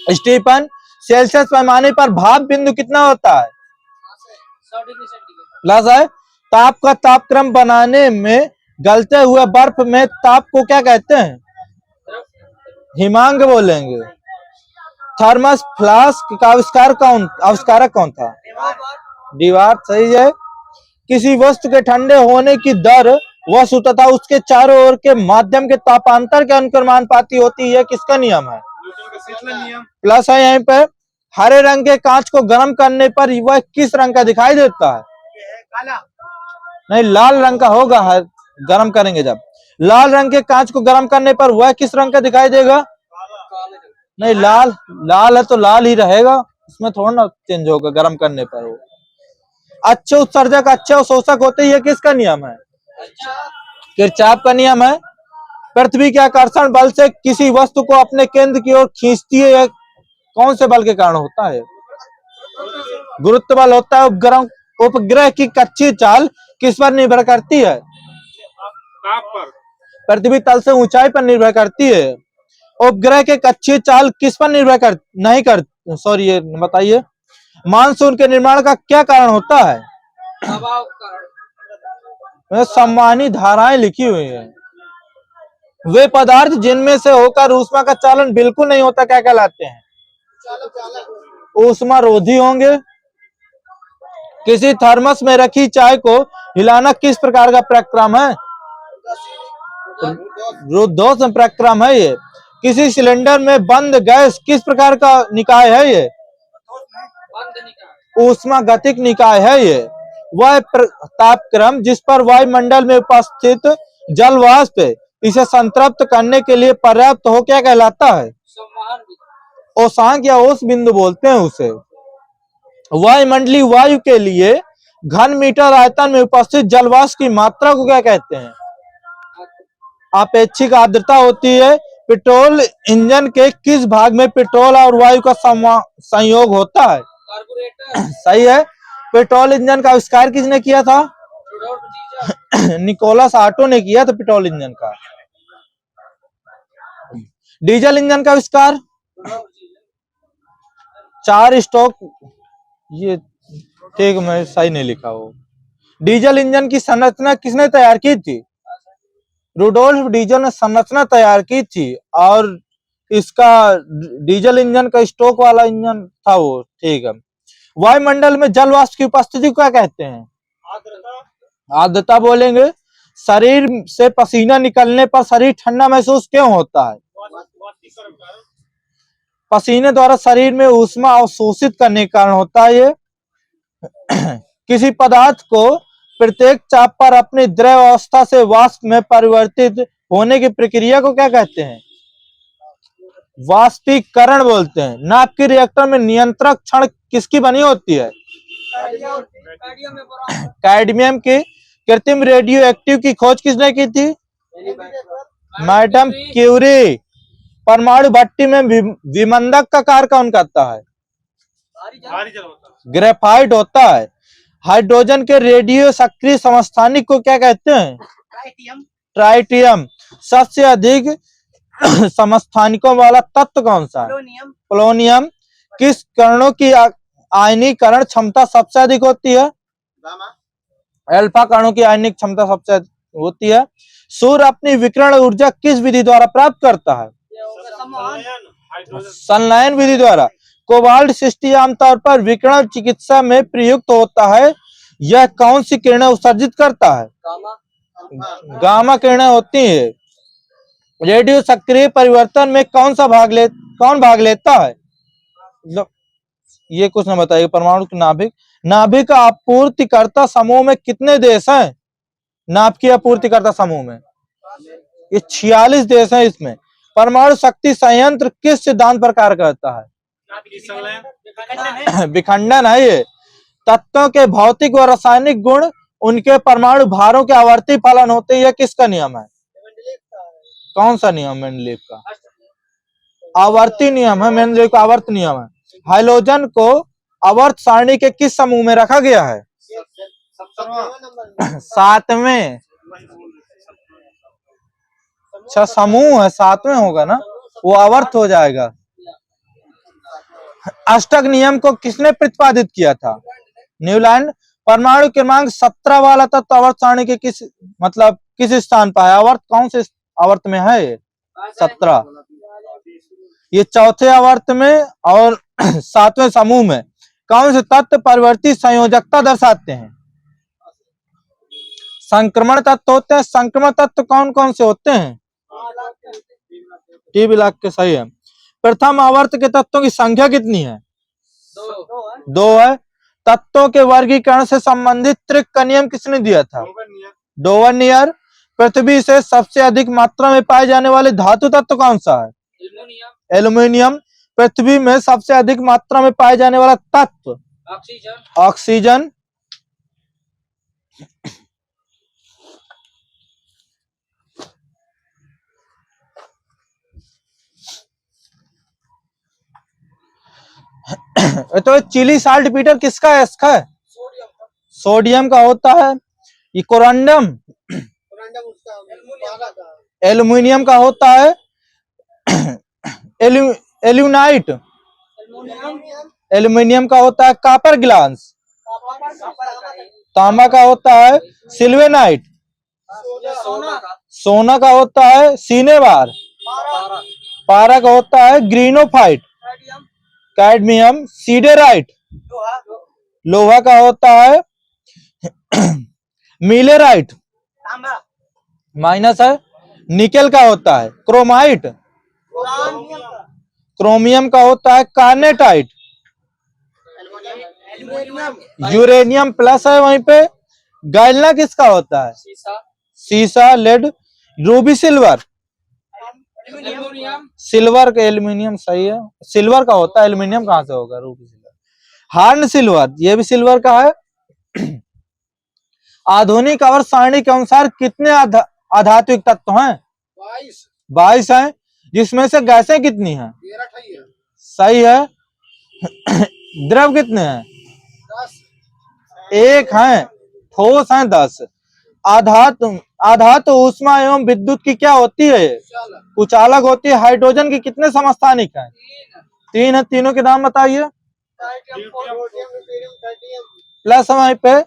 स्टीफन। सेल्सियस पैमाने पर भाप बिंदु कितना होता है? 100 डिग्री सेंटीग्रेड। प्लस है ताप का तापक्रम बनाने में गलते हुए बर्फ में ताप को क्या कहते हैं? हिमांक बोलेंगे। थर्मस फ्लास्क का आविष्कारक कौन था? डिवार्ड। सही है। किसी वस्तु के ठंडे होने की दर वस्तु तथा उसके चारों ओर के माध्यम के तापांतर के अनुक्रमानुपाती होती है, किसका नियम है? प्लस है यहीं पे हरे रंग के कांच को गर्म करने पर वह किस रंग का दिखाई देता है? काला। नहीं, लाल रंग का होगा। गर्म करेंगे जब। लाल रंग के कांच को गर्म करने पर वह किस रंग का दिखाई देगा? नहीं, लाल है तो लाल ही रहेगा, उसमें थोड़ा ना चेंज होगा गर्म करने पर। वो अच्छे उत्सर्जक अच्छे अवशोषक होते हैं, किसका नियम है? किरचॉफ का नियम है। पृथ्वी के आकर्षण बल से किसी वस्तु को अपने केंद्र की ओर खींचती है, यह कौन से बल के कारण होता है? गुरुत्व बल होता है। उपग्रह की कच्ची चाल किस पर निर्भर करती है? पृथ्वी तल से ऊंचाई पर निर्भर करती है। उपग्रह के कच्ची चाल किस पर निर्भर नहीं कर सॉरी, ये बताइए। मानसून के निर्माण का क्या कारण होता है? सम्मानी धाराएं लिखी हुई है। वे पदार्थ जिनमें से होकर ऊष्मा का चालन बिल्कुल नहीं होता क्या कहलाते हैं? ऊष्मा रोधी होंगे। किसी थर्मस में रखी चाय को हिलाना किस प्रकार का प्रक्रम है? रुद्धोष्म प्रक्रम है ये। किसी सिलेंडर में बंद गैस किस प्रकार का निकाय है ये? ऊष्मा गतिक निकाय है ये। वह तापक्रम जिस पर वायुमंडल में उपस्थित जल वाष्प इसे संतृप्त करने के लिए पर्याप्त हो क्या कहलाता है? ओसांक या ओस बिंदु बोलते हैं उसे। वायुमंडलीय वायु के लिए घन मीटर आयतन में उपस्थित जलवाष्प की मात्रा को क्या कहते हैं? आपेक्षिक आर्द्रता होती है। पेट्रोल इंजन के किस भाग में पेट्रोल और वायु का संयोग होता है? सही है। पेट्रोल इंजन का आविष्कार किसने किया था? निकोलस ऑटो ने किया था पेट्रोल इंजन का। डीजल इंजन का आविष्कार? 4 स्ट्रोक, ये ठीक, मैं सही नहीं लिखा वो। डीजल इंजन की संरचना किसने तैयार की थी? रुडोल्फ डीजल ने संरचना तैयार की थी। और इसका डीजल इंजन का स्ट्रोक वाला इंजन था वो। ठीक है। वायुमंडल में जल वाष्प की उपस्थिति को क्या कहते हैं? आर्द्रता बोलेंगे। शरीर से पसीना निकलने पर शरीर ठंडा महसूस क्यों होता है? पसीने द्वारा शरीर में ऊष्मा अवशोषित करने के कारण होता है ये। किसी पदार्थ को प्रत्येक चाप पर अपनी द्रव अवस्था से वाष्प में परिवर्तित होने की प्रक्रिया को क्या कहते हैं? वाष्पीकरण बोलते हैं। नाभिक के रिएक्टर में नियंत्रक क्षण किसकी बनी होती है? कैडमियम की। कृत्रिम रेडियो एक्टिव की खोज किसने की थी? Madam Curie. परमाणु भट्टी में विमंदक का कार्य कौन करता है? ग्रेफाइट होता है। हाइड्रोजन के रेडियो सक्रिय समस्थानिक को क्या कहते हैं? ट्राइटियम। सबसे अधिक समस्थानिकों वाला तत्व कौन सा है? पोलोनियम। किस कणों की आयनीकरण क्षमता सबसे अधिक होती है? अल्फा कणों की आयनिक क्षमता सबसे अधिक होती है। सूर्य अपनी विकिरण ऊर्जा किस विधि द्वारा प्राप्त करता है? संलयन विधि द्वारा। कोबाल्ट 60 आमतौर पर विकिरण चिकित्सा में प्रयुक्त होता है। यह कौन सी किरणें उत्सर्जित करता है? गामा किरणें होती है। रेडियो सक्रिय परिवर्तन में कौन भाग लेता है? ये कुछ ना बताइए। परमाणु की नाभिक। नाभिक आपूर्तिकर्ता समूह में कितने देश हैं? नाभिक की आपूर्तिकर्ता समूह में ये 46 देश हैं। इसमें परमाणु शक्ति संयंत्र किस सिद्धांत पर कार्य करता है? विखंडन है ये। तत्वों के भौतिक व रासायनिक गुण उनके परमाणु भारों के आवर्ती फलन होते हैं। यह किसका नियम है? कौन सा नियम? मेंडलीव का आवर्ती नियम है। मेंडलीव का आवर्त नियम है। हाइड्रोजन को आवर्त सारणी के किस समूह में रखा गया है? 7वें। अच्छा, समूह है, 7वें होगा ना, वो आवर्त हो जाएगा। अष्टक नियम को किसने प्रतिपादित किया था? न्यूलैंड। परमाणु क्रमांक 17 वाला तत्व आवर्त सारणी के किस स्थान पर है? आवर्त कौन से आवर्त में है? 17। ये चौथे आवर्त में और 7वें समूह में। कौन से तत्व परिवर्तित संयोजकता दर्शाते हैं? संक्रमण तत्व होते हैं। संक्रमण तत्व कौन कौन से होते हैं? टी ब्लॉक के सही है। प्रथम आवर्त के तत्वों की संख्या कितनी है? 2 है। तत्वों के वर्गीकरण से संबंधित त्रिक का नियम किसने दिया था? डोवर्नियर। पृथ्वी से सबसे अधिक मात्रा में पाए जाने वाले धातु तत्व कौन सा है? एल्यूमिनियम। पृथ्वी में सबसे अधिक मात्रा में पाए जाने वाला तत्व? ऑक्सीजन। तो चिली साल्ट पीटर किसका है? इसका है सोडियम का होता है। ये कोरंडम एल्यूमिनियम का होता है। एल्यूनाइट एल्यूमिनियम का होता है। कॉपर ग्लास तांबा का होता है। सिल्वेनाइट सोना का होता है। सिनेबार पारा का होता है। ग्रीनोफाइट कैडमियम। सीडेराइट लोहा का होता है। मिलेराइट माइनस है। निकेल का होता है। क्रोमाइट क्रोमियम का होता है। कार्नेटाइट यूरेनियम प्लस है वहीं पे। गैलना किसका होता है? सीसा। लेड। रूबी सिल्वर सिल्वर का एल्यूमिनियम सही है। सिल्वर का होता है। एल्यूमिनियम कहां से होगा? Ruby silver. हार्न सिल्वर ये भी सिल्वर का है। आधुनिक आवर्त सारणी के अनुसार कितने आधात्विक तत्व हैं? 22 हैं। जिसमें से गैसें कितनी हैं? सही है। द्रव कितने हैं? 1 हैं। ठोस हैं 10। आधातु ऊष्मा एवं विद्युत की क्या होती है? कुचालक होती है। हाइड्रोजन की कितने समस्थानिक हैं? 3 है। तीनों के नाम बताइए। प्लस वहीं पे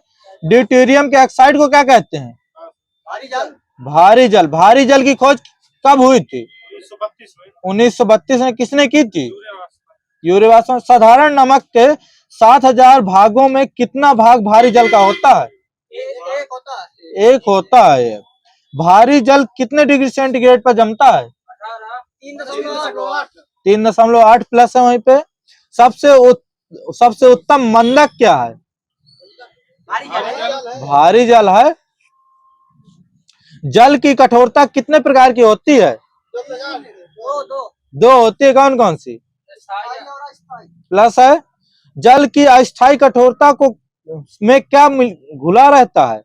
ड्यूटेरियम के ऑक्साइड को क्या कहते हैं? भारी जल। भारी जल की खोज कब हुई थी? 1932 में। किसने की थी? यूरेवासन। साधारण नमक के 7000 भागों में कितना भाग भारी जल का होता है? 1 होता है। भारी जल कितने डिग्री सेंटीग्रेड पर जमता है? 3.8 प्लस है वहीं पे। सबसे उत्तम मंदक क्या है? भारी जल है। जल की कठोरता कितने प्रकार की होती है? 2 होती है। कौन कौन सी? प्लस है। जल की अस्थायी कठोरता को में क्या घुला रहता है?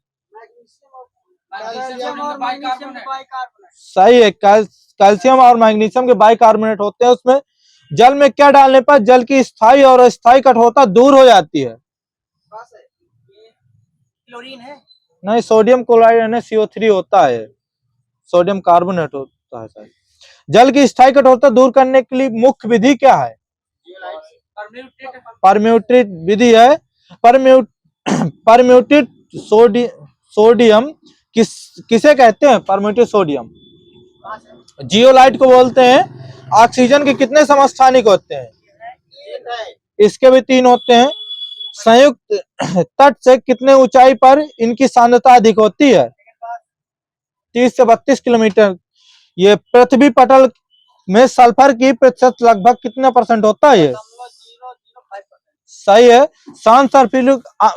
कैल्शियम और मैग्नीशियम के बाइकार्बोनेट। सही है, कैल्शियम और मैग्नीशियम के बाइकार्बोनेट होते हैं। उसमें जल में क्या डालने पर जल की स्थायी और अस्थायी कठोरता दूर हो जाती है? ये क्लोरीन है। नहीं, सोडियम क्लोराइड यानी CO3 होता है, सोडियम कार्बोनेट होता है शायद। जल की स्थायी कठोरता दूर करने के लिए मुख्य विधि क्या है? परम्यूटेट विधि है। परम्यूटेड सोडियम किसे कहते हैं? परम्यूटेड सोडियम जियोलाइट को बोलते हैं। ऑक्सीजन के कितने समस्थानिक होते हैं? इसके भी 3 होते हैं। संयुक्त तट से कितने ऊंचाई पर इनकी सांद्रता अधिक होती है? 30 से 32 किलोमीटर। ये पृथ्वी पटल में सल्फर की प्रतिशत लगभग कितना % होता है? ये सही है।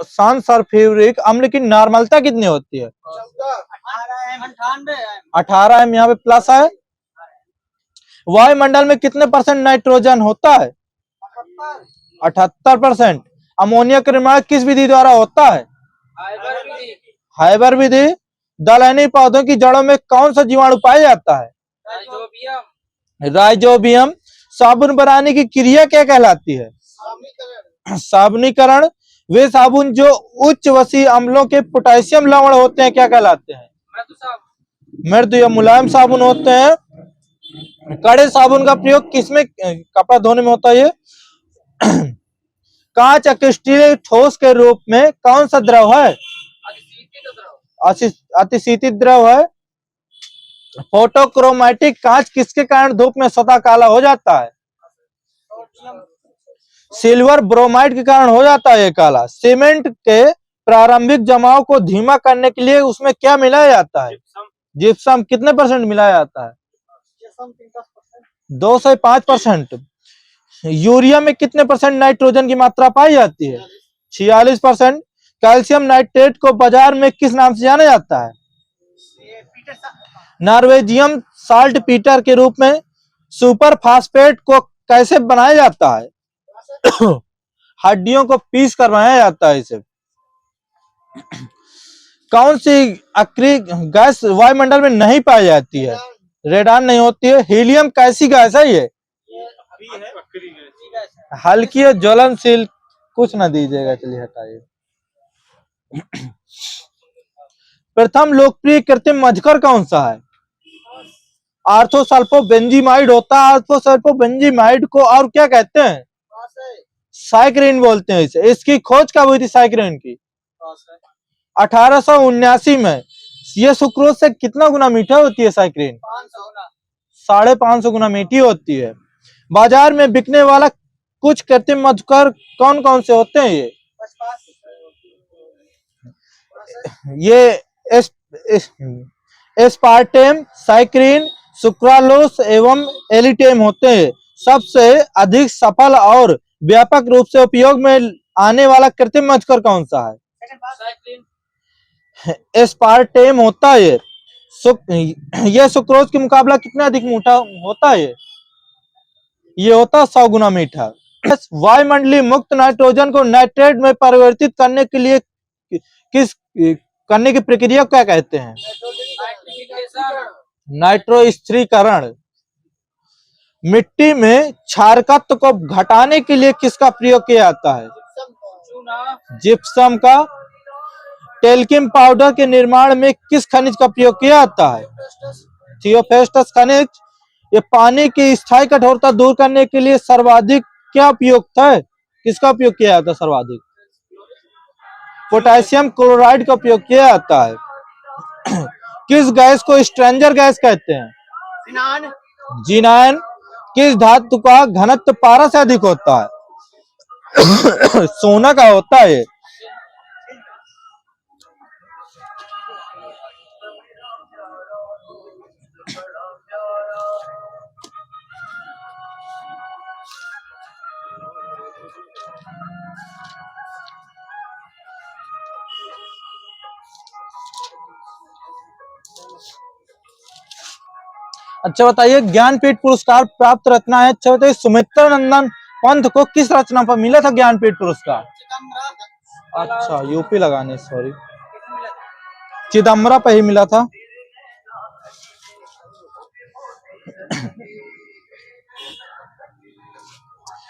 सांसल्फ्यूरिक अम्ल की नॉर्मलता कितनी होती है? 18 एम, यहाँ पे प्लस है। वायुमंडल में कितने % नाइट्रोजन होता है? 78%। अमोनिया का निर्माण किस विधि द्वारा होता है? हाइबर विधि। दलहनी पौधों की जड़ों में कौन सा जीवाणु पाया जाता है? राइजोबियम। साबुन बनाने की क्रिया क्या कहलाती है? साबुनीकरण। वे साबुन जो उच्च वसी अम्लों के पोटेशियम लवण होते हैं क्या कहलाते हैं? मृदु या मुलायम साबुन होते हैं। कड़े साबुन का प्रयोग किसमें कपड़ा धोने में होता है? ये कांच अक्रिस्टलीय ठोस के रूप में कौन सा द्रव है? अतिशीतित द्रव है। फोटोक्रोमैटिक कांच किसके कारण धूप में स्वतः काला हो जाता है? सिल्वर ब्रोमाइड के कारण हो जाता है ये काला। सीमेंट के प्रारंभिक जमाव को धीमा करने के लिए उसमें क्या मिलाया जाता है? जिप्सम। कितने % मिलाया जाता है? 2 से 5%। यूरिया में कितने % नाइट्रोजन की मात्रा पाई जाती है? 46%। कैल्शियम नाइट्रेट को बाजार में किस नाम से जाना जाता है? नॉर्वेजियम साल्ट पीटर के रूप में। सुपर फास्फेट को कैसे बनाया जाता है? हड्डियों को पीस कर बनाया जाता है इसे। कौन सी अक्रिय गैस वायुमंडल में नहीं पाई जाती है? रेडान नहीं होती है। हीलियम कैसी गैस है? ये हल्की है, ज्वलनशील। कुछ ना दीजिएगा, चलिए हटाइए। प्रथम लोकप्रिय कृत्रिम मधुकर कौन सा है? आर्थोसल्फोबेंजीमाइड होता है। आर्थोसल्फोबेंजीमाइड को और क्या कहते हैं? साइक्रिन बोलते हैं इसे। इसकी खोज कब हुई थी साइक्रिन की? 1879 में। ये सुक्रोज से कितना गुना मीठा होती है साइक्रिन? 550 गुना मीठी होती है। बाजार में बिकने वाला कुछ कृत्रिम मधुकर कौन कौन से होते हैं? ये एस्पार्टेम, साइक्रिन, सुक्रालोस एवं एलिटेम होते हैं। सबसे अधिक सफल और व्यापक रूप से उपयोग में आने वाला कृत्रिम मधुकर कौन सा है? एस्पार्टेम होता है। यह सुक्रोज के मुकाबला कितना अधिक मीठा होता है? ये होता 100 गुना मीठा। वायुमंडलीय मुक्त नाइट्रोजन को नाइट्रेट में परिवर्तित करने के लिए करने की प्रक्रिया क्या कहते हैं? नाइट्रो स्थिरीकरण। मिट्टी में क्षारकत्व को घटाने के लिए किसका प्रयोग किया जाता है? जिप्सम का। टेल्किन पाउडर के निर्माण में किस खनिज का प्रयोग किया जाता है? थियोफेस्टस खनिज। ये पानी की स्थायी कठोरता दूर करने के लिए सर्वाधिक क्या उपयुक्त है? किसका उपयोग किया जाता है सर्वाधिक? पोटेशियम क्लोराइड का उपयोग किया जाता है। किस गैस को स्ट्रेंजर गैस कहते हैं? जिनान। किस धातु का घनत्व पारा से अधिक होता है? सोना का होता है। अच्छा बताइए, ज्ञानपीठ पुरस्कार प्राप्त रचना है। अच्छा बताइए, सुमित्रा नंदन पंत को किस रचना पर मिला था ज्ञानपीठ पुरस्कार? अच्छा, यूपी लगाने, सॉरी। चिदम्बरा पे ही मिला था।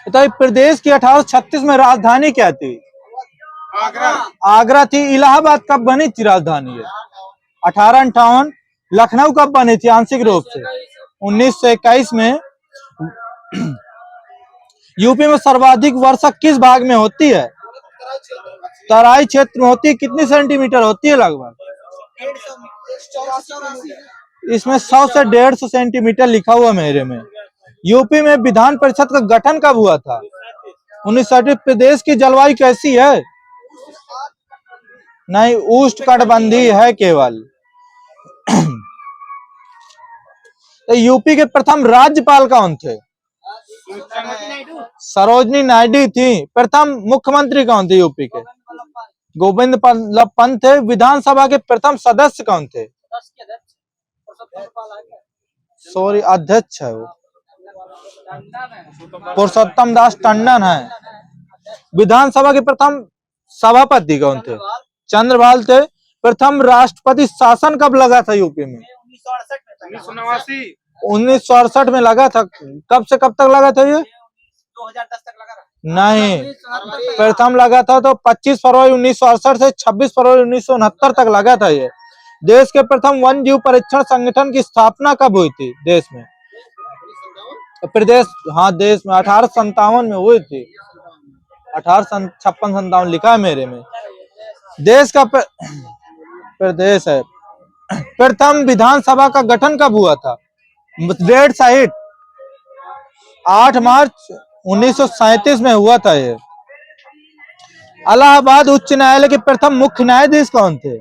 तो प्रदेश की 1836 में राजधानी क्या थी? आगरा। आगरा थी। इलाहाबाद कब बनी थी राजधानी है? 1858। लखनऊ कब बनी थी आंशिक रूप से? 1921 में। यूपी में सर्वाधिक वर्षा किस भाग में होती है? तराई क्षेत्र में होती है। कितनी सेंटीमीटर होती है लगभग? 150 इसमें 100 से 150 सेंटीमीटर लिखा हुआ मेरे में। यूपी में विधान परिषद का गठन कब हुआ था? 1960। प्रदेश की जलवायु कैसी है? नहीं, उष्णकटिबंधीय है केवल। तो यूपी के प्रथम राज्यपाल कौन थे? सरोजनी नायडू थी। प्रथम मुख्यमंत्री कौन थे यूपी के? गोविंद बल्लभ पंत थे। विधानसभा के प्रथम सदस्य कौन थे? सॉरी, अध्यक्ष है वो, पुरुषोत्तम दास टंडन है। विधानसभा के प्रथम सभापति कौन थे? चंद्रपाल थे। प्रथम राष्ट्रपति शासन कब लगा था यूपी में? 1968 में लगा था। कब से कब तक लगा था ये? 2010 तक लगा रहा। नहीं, प्रथम लगा था तो 25 फरवरी 1968 से 26 फरवरी 1969 तक लगा था ये। देश के प्रथम वन्य जीव परीक्षण संगठन की स्थापना कब हुई थी देश में? प्रदेश, हाँ देश में 1857 में हुई थी। 1856-57 लिखा है मेरे में। देश का प्रदेश है। प्रथम विधानसभा का गठन कब हुआ था? डेट साइट 8 मार्च 1937 में हुआ था ये। इलाहाबाद उच्च न्यायालय के प्रथम मुख्य न्यायाधीश कौन थे?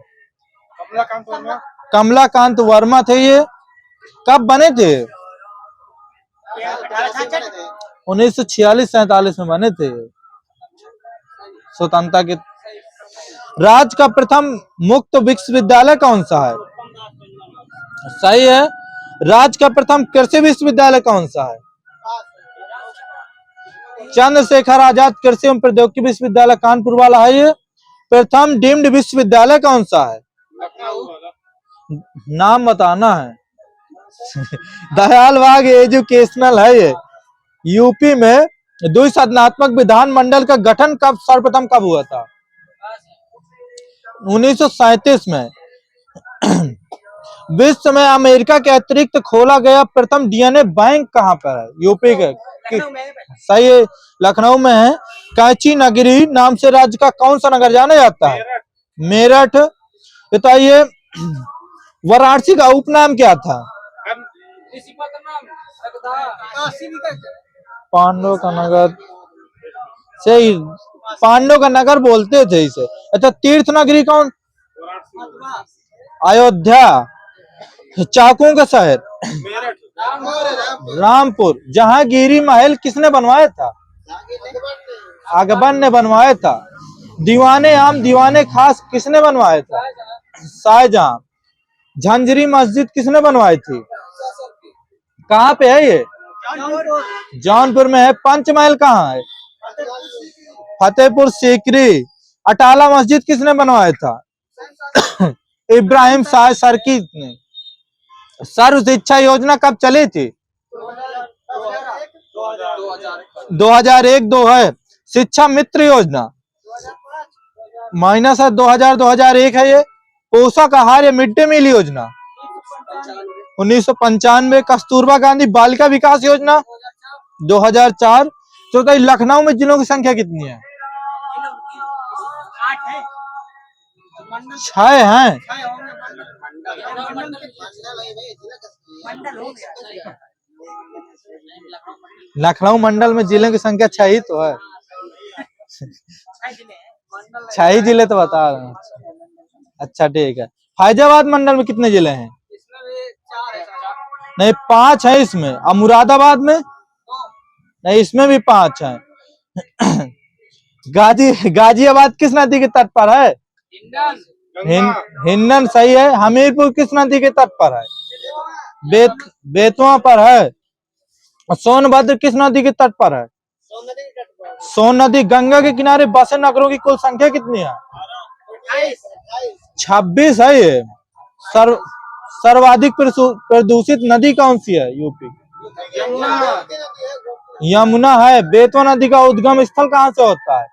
कमलाकांत वर्मा थे। ये कब बने थे? 1946-47 में बने थे, स्वतंत्रता के। राज्य का प्रथम मुक्त विश्वविद्यालय कौन सा है? सही है। राज्य का प्रथम कृषि विश्वविद्यालय कौन सा है? चंद्रशेखर आजाद कृषि एवं प्रौद्योगिकी विश्वविद्यालय कानपुर वाला है ये। प्रथम डीम्ड विश्वविद्यालय कौन सा है? नाम बताना है। दयाल बाग एजुकेशनल है ये। यूपी में द्विसदनात्मक विधानमंडल का गठन सर्वप्रथम कब हुआ था? 1937 में। विश्व में अमेरिका के अतिरिक्त खोला गया प्रथम डीएनए बैंक कहाँ पर है? यूपी के। सही है, लखनऊ में है। कैंची नगरी नाम से राज्य का कौन सा नगर जाना जाता है? मेरठ। बताइए, वाराणसी का उपनाम क्या था? पांडव का नगर। सही, पांडव का नगर बोलते थे इसे। अच्छा, तीर्थ नगरी कौन? अयोध्या। चाकुओं का शहर? रामपुर। जहांगीरी महल किसने बनवाया था? अकबर ने बनवाया था। दीवाने आम दीवाने खास किसने बनवाया था? शाहजहां। झंझरी मस्जिद किसने बनवाई थी? कहाँ पे है ये? जौनपुर में है। पंचमहल कहाँ है? फतेहपुर सीकरी। अटाला मस्जिद किसने बनवाया था? इब्राहिम शाह सरकी ने। सर्व शिक्षा योजना कब चली थी? 2001-2 है। शिक्षा मित्र योजना माइनस है, 2000-2001 है ये। पोषक आहार या मिड डे मील योजना 1995। कस्तूरबा गांधी बालिका विकास योजना 2004। तो लखनऊ में जिलों की संख्या कितनी है? 6 हैं। लखनऊ मंडल में जिले की संख्या 6 ही तो है। 6 ही जिले तो बता रहे हैं। अच्छा ठीक है। फैजाबाद मंडल में कितने जिले हैं? नहीं, 5 है इसमें। और मुरादाबाद में? नहीं, इसमें भी 5 है। गाजियाबाद किस नदी के तट पर है? हिंडन। सही है। हमीरपुर किस नदी के तट पर है? बेतवा पर है। सोनभद्र किस नदी के तट पर है? सोन नदी। गंगा के किनारे बसे नगरों की कुल संख्या कितनी है? 26 है ये। सर्वाधिक प्रदूषित नदी कौन सी है यूपी? यमुना। यमुना है। बेतवा नदी का उद्गम स्थल कहाँ से होता है?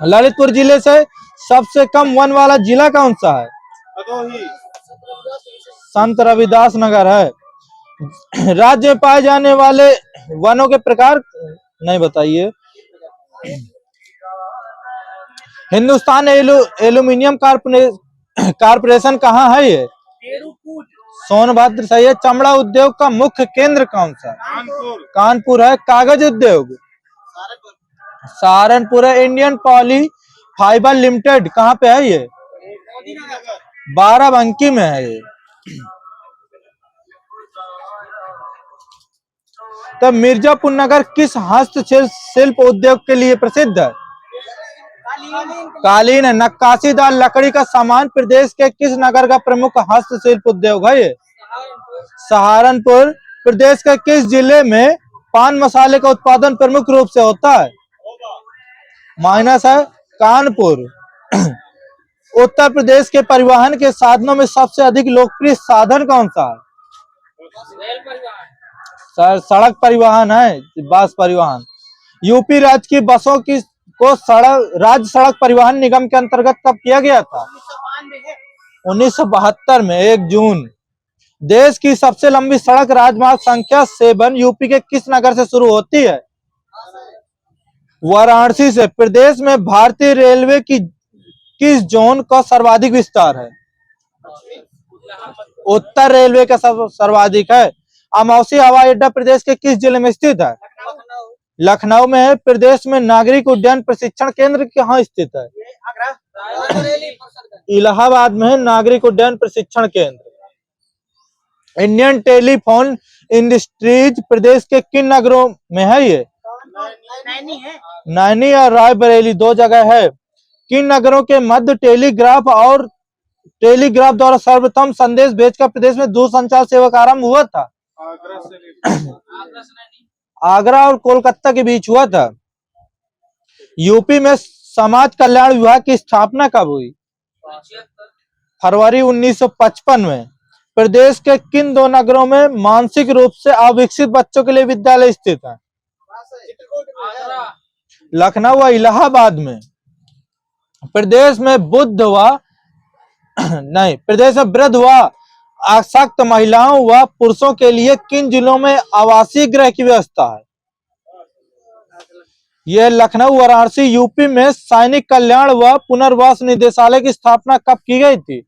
ललितपुर जिले से सबसे कम वन वाला जिला कौन सा है? भदोही। संत रविदास नगर है। राज्य में पाए जाने वाले वनों के प्रकार नहीं बताइए। हिंदुस्तान एल्यूमिनियम कारपोरेशन कहाँ है ये? सोनभद्र सही है। चमड़ा उद्योग का मुख्य केंद्र कौन सा? कानपुर है। कागज उद्योग सहारनपुर है। इंडियन पॉली फाइबर लिमिटेड कहाँ पे है ये? बाराबंकी में है ये। तो मिर्जापुर नगर किस हस्तशिल्प उद्योग के लिए प्रसिद्ध है? कालीन है। नक्काशीदार लकड़ी का सामान प्रदेश के किस नगर का प्रमुख हस्तशिल्प उद्योग है ये? सहारनपुर। प्रदेश के किस जिले में पान मसाले का उत्पादन प्रमुख रूप से होता है? माइनस है। कानपुर। उत्तर प्रदेश के परिवहन के साधनों में सबसे अधिक लोकप्रिय साधन कौन सा है? सर सड़क परिवहन है। बस परिवहन। यूपी राज्य की बसों की को राज्य सड़क परिवहन निगम के अंतर्गत कब किया गया था? 1972 में 1 जून। देश की सबसे लंबी सड़क राजमार्ग संख्या 7 यूपी के किस नगर से शुरू होती है? वाराणसी से। प्रदेश में भारतीय रेलवे की किस जोन का सर्वाधिक विस्तार है? उत्तर रेलवे का सर्वाधिक है। अमौसी हवाई अड्डा प्रदेश के किस जिले में स्थित है? लखनऊ में है। प्रदेश में नागरिक उड्डयन प्रशिक्षण केंद्र कहाँ स्थित है? इलाहाबाद में है नागरिक उड्डयन प्रशिक्षण केंद्र। इंडियन टेलीफोन इंडस्ट्रीज प्रदेश के किन नगरों में है ये? नैनी और रायबरेली 2 जगह है। किन नगरों के मध्य टेलीग्राफ द्वारा सर्वप्रथम संदेश भेजकर प्रदेश में दूरसंचार सेवा का आरंभ हुआ था? आगरा और कोलकाता के बीच हुआ था। यूपी में समाज कल्याण विभाग की स्थापना कब हुई? फरवरी 1955 में। प्रदेश के किन 2 नगरों में मानसिक रूप से अविकसित बच्चों के लिए विद्यालय स्थित है? लखनऊ व इलाहाबाद में। प्रदेश में वृद्ध व आसक्त महिलाओं व पुरुषों के लिए किन जिलों में आवासीय गृह की व्यवस्था है? यह लखनऊ। वाराणसी। यूपी में सैनिक कल्याण व पुनर्वास निदेशालय की स्थापना कब की गई थी?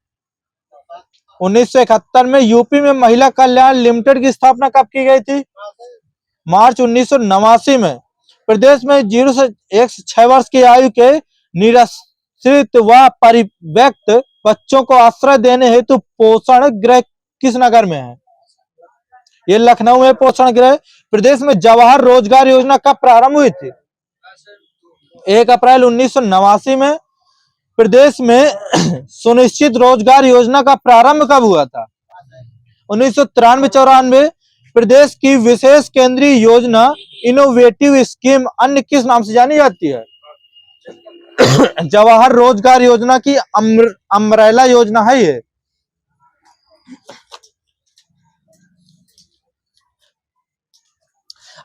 1971 में। यूपी में महिला कल्याण लिमिटेड की स्थापना कब की गई थी? मार्च 1989 में। प्रदेश में 0 से 6 वर्ष की आयु के निराश्रित व परित्यक्त बच्चों को आश्रय देने हेतु पोषण गृह किस नगर में है? ये लखनऊ में पोषण गृह। प्रदेश में जवाहर रोजगार योजना कब प्रारंभ हुई थी? 1 अप्रैल 1989 में। प्रदेश में सुनिश्चित रोजगार योजना का प्रारंभ कब हुआ था? 1993-94। प्रदेश की विशेष केंद्रीय योजना इनोवेटिव स्कीम अन्य किस नाम से जानी जाती है? जवाहर रोजगार योजना की अम्ब्रेला योजना है ये।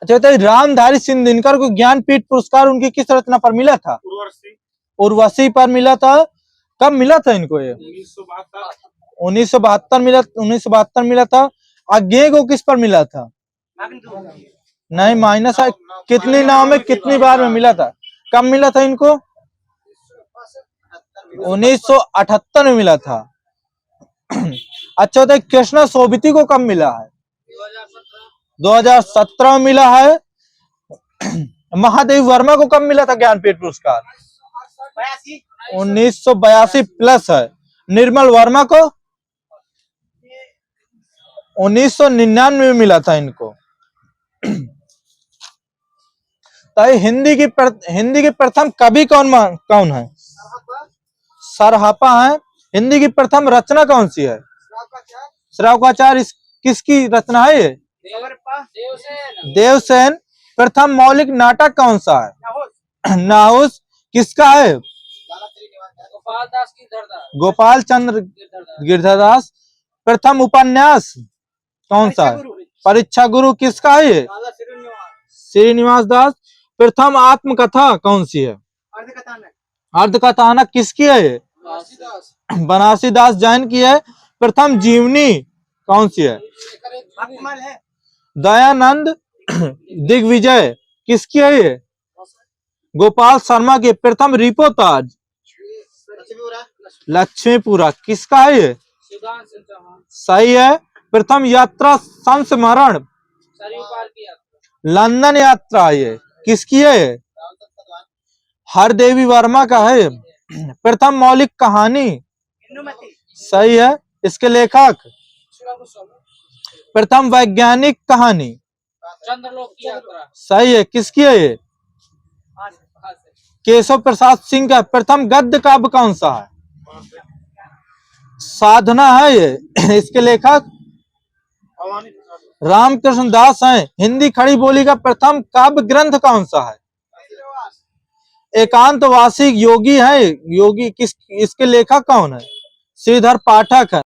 अच्छा बताइए, रामधारी सिंह दिनकर को ज्ञानपीठ पुरस्कार उनकी किस रचना पर मिला था? उर्वशी पर मिला था। कब मिला था इनको ये? 1972 मिला था। आज्ञे को किस पर मिला था? नहीं माइनस है। कितनी नाव में कितनी बार में मिला था? कब मिला था इनको? 1978 में मिला था। अच्छा होता है, कृष्णा सोबती को कब मिला है? 2017 में मिला है। महादेव वर्मा को कब मिला था ज्ञानपीठ पुरस्कार? 1982 प्लस है। निर्मल वर्मा को 1999 में मिला था इनको। तो हिंदी की प्रथम कवि कौन है? सरहापा है। हिंदी की प्रथम रचना कौन सी है? श्रावकाचार्य। किसकी रचना है ये? देवसेन। प्रथम मौलिक नाटक कौन सा है? नाहुस। किसका है? गोपाल दास की धरदास गोपाल चंद्र गिरधरदास गिरधरदास। प्रथम उपन्यास कौन सा है? परीक्षा गुरु किसका है ये? लाला श्रीनिवास श्रीनिवास दास। प्रथम आत्मकथा कौन सी है? अर्धकथानक अर्धकथानक किसकी है ये? तुलसीदास बनारसी दास जैन की है। प्रथम जीवनी कौन सी है? अकमल है दयानंद दिग्विजय किसकी है ये? गोपाल शर्मा की। प्रथम रिपोर्टाज लक्ष्मीपुरा किसका है ये? सुदान सिंह चौहान सही है। प्रथम यात्रा संस्मरण सरयू पार की यात्रा लंदन यात्रा ये किसकी है ये? हरदेवी वर्मा का है। प्रथम मौलिक कहानी इंदुमती सही है। इसके लेखक? शिवा गोस्वामी प्रथम वैज्ञानिक कहानी चंद्रलोक की यात्रा सही है। किसकी है ये? आज से केशव प्रसाद सिंह का। प्रथम गद्य काव्य कौन सा है? साधना है ये। इसके लेखक? भवानी प्रसाद रामकृष्ण दास हैं। हिंदी खड़ी बोली का प्रथम काव्य ग्रंथ कौन सा है? एकांतवासी योगी है। योगी किस इसके लेखक कौन है? श्रीधर पाठक है।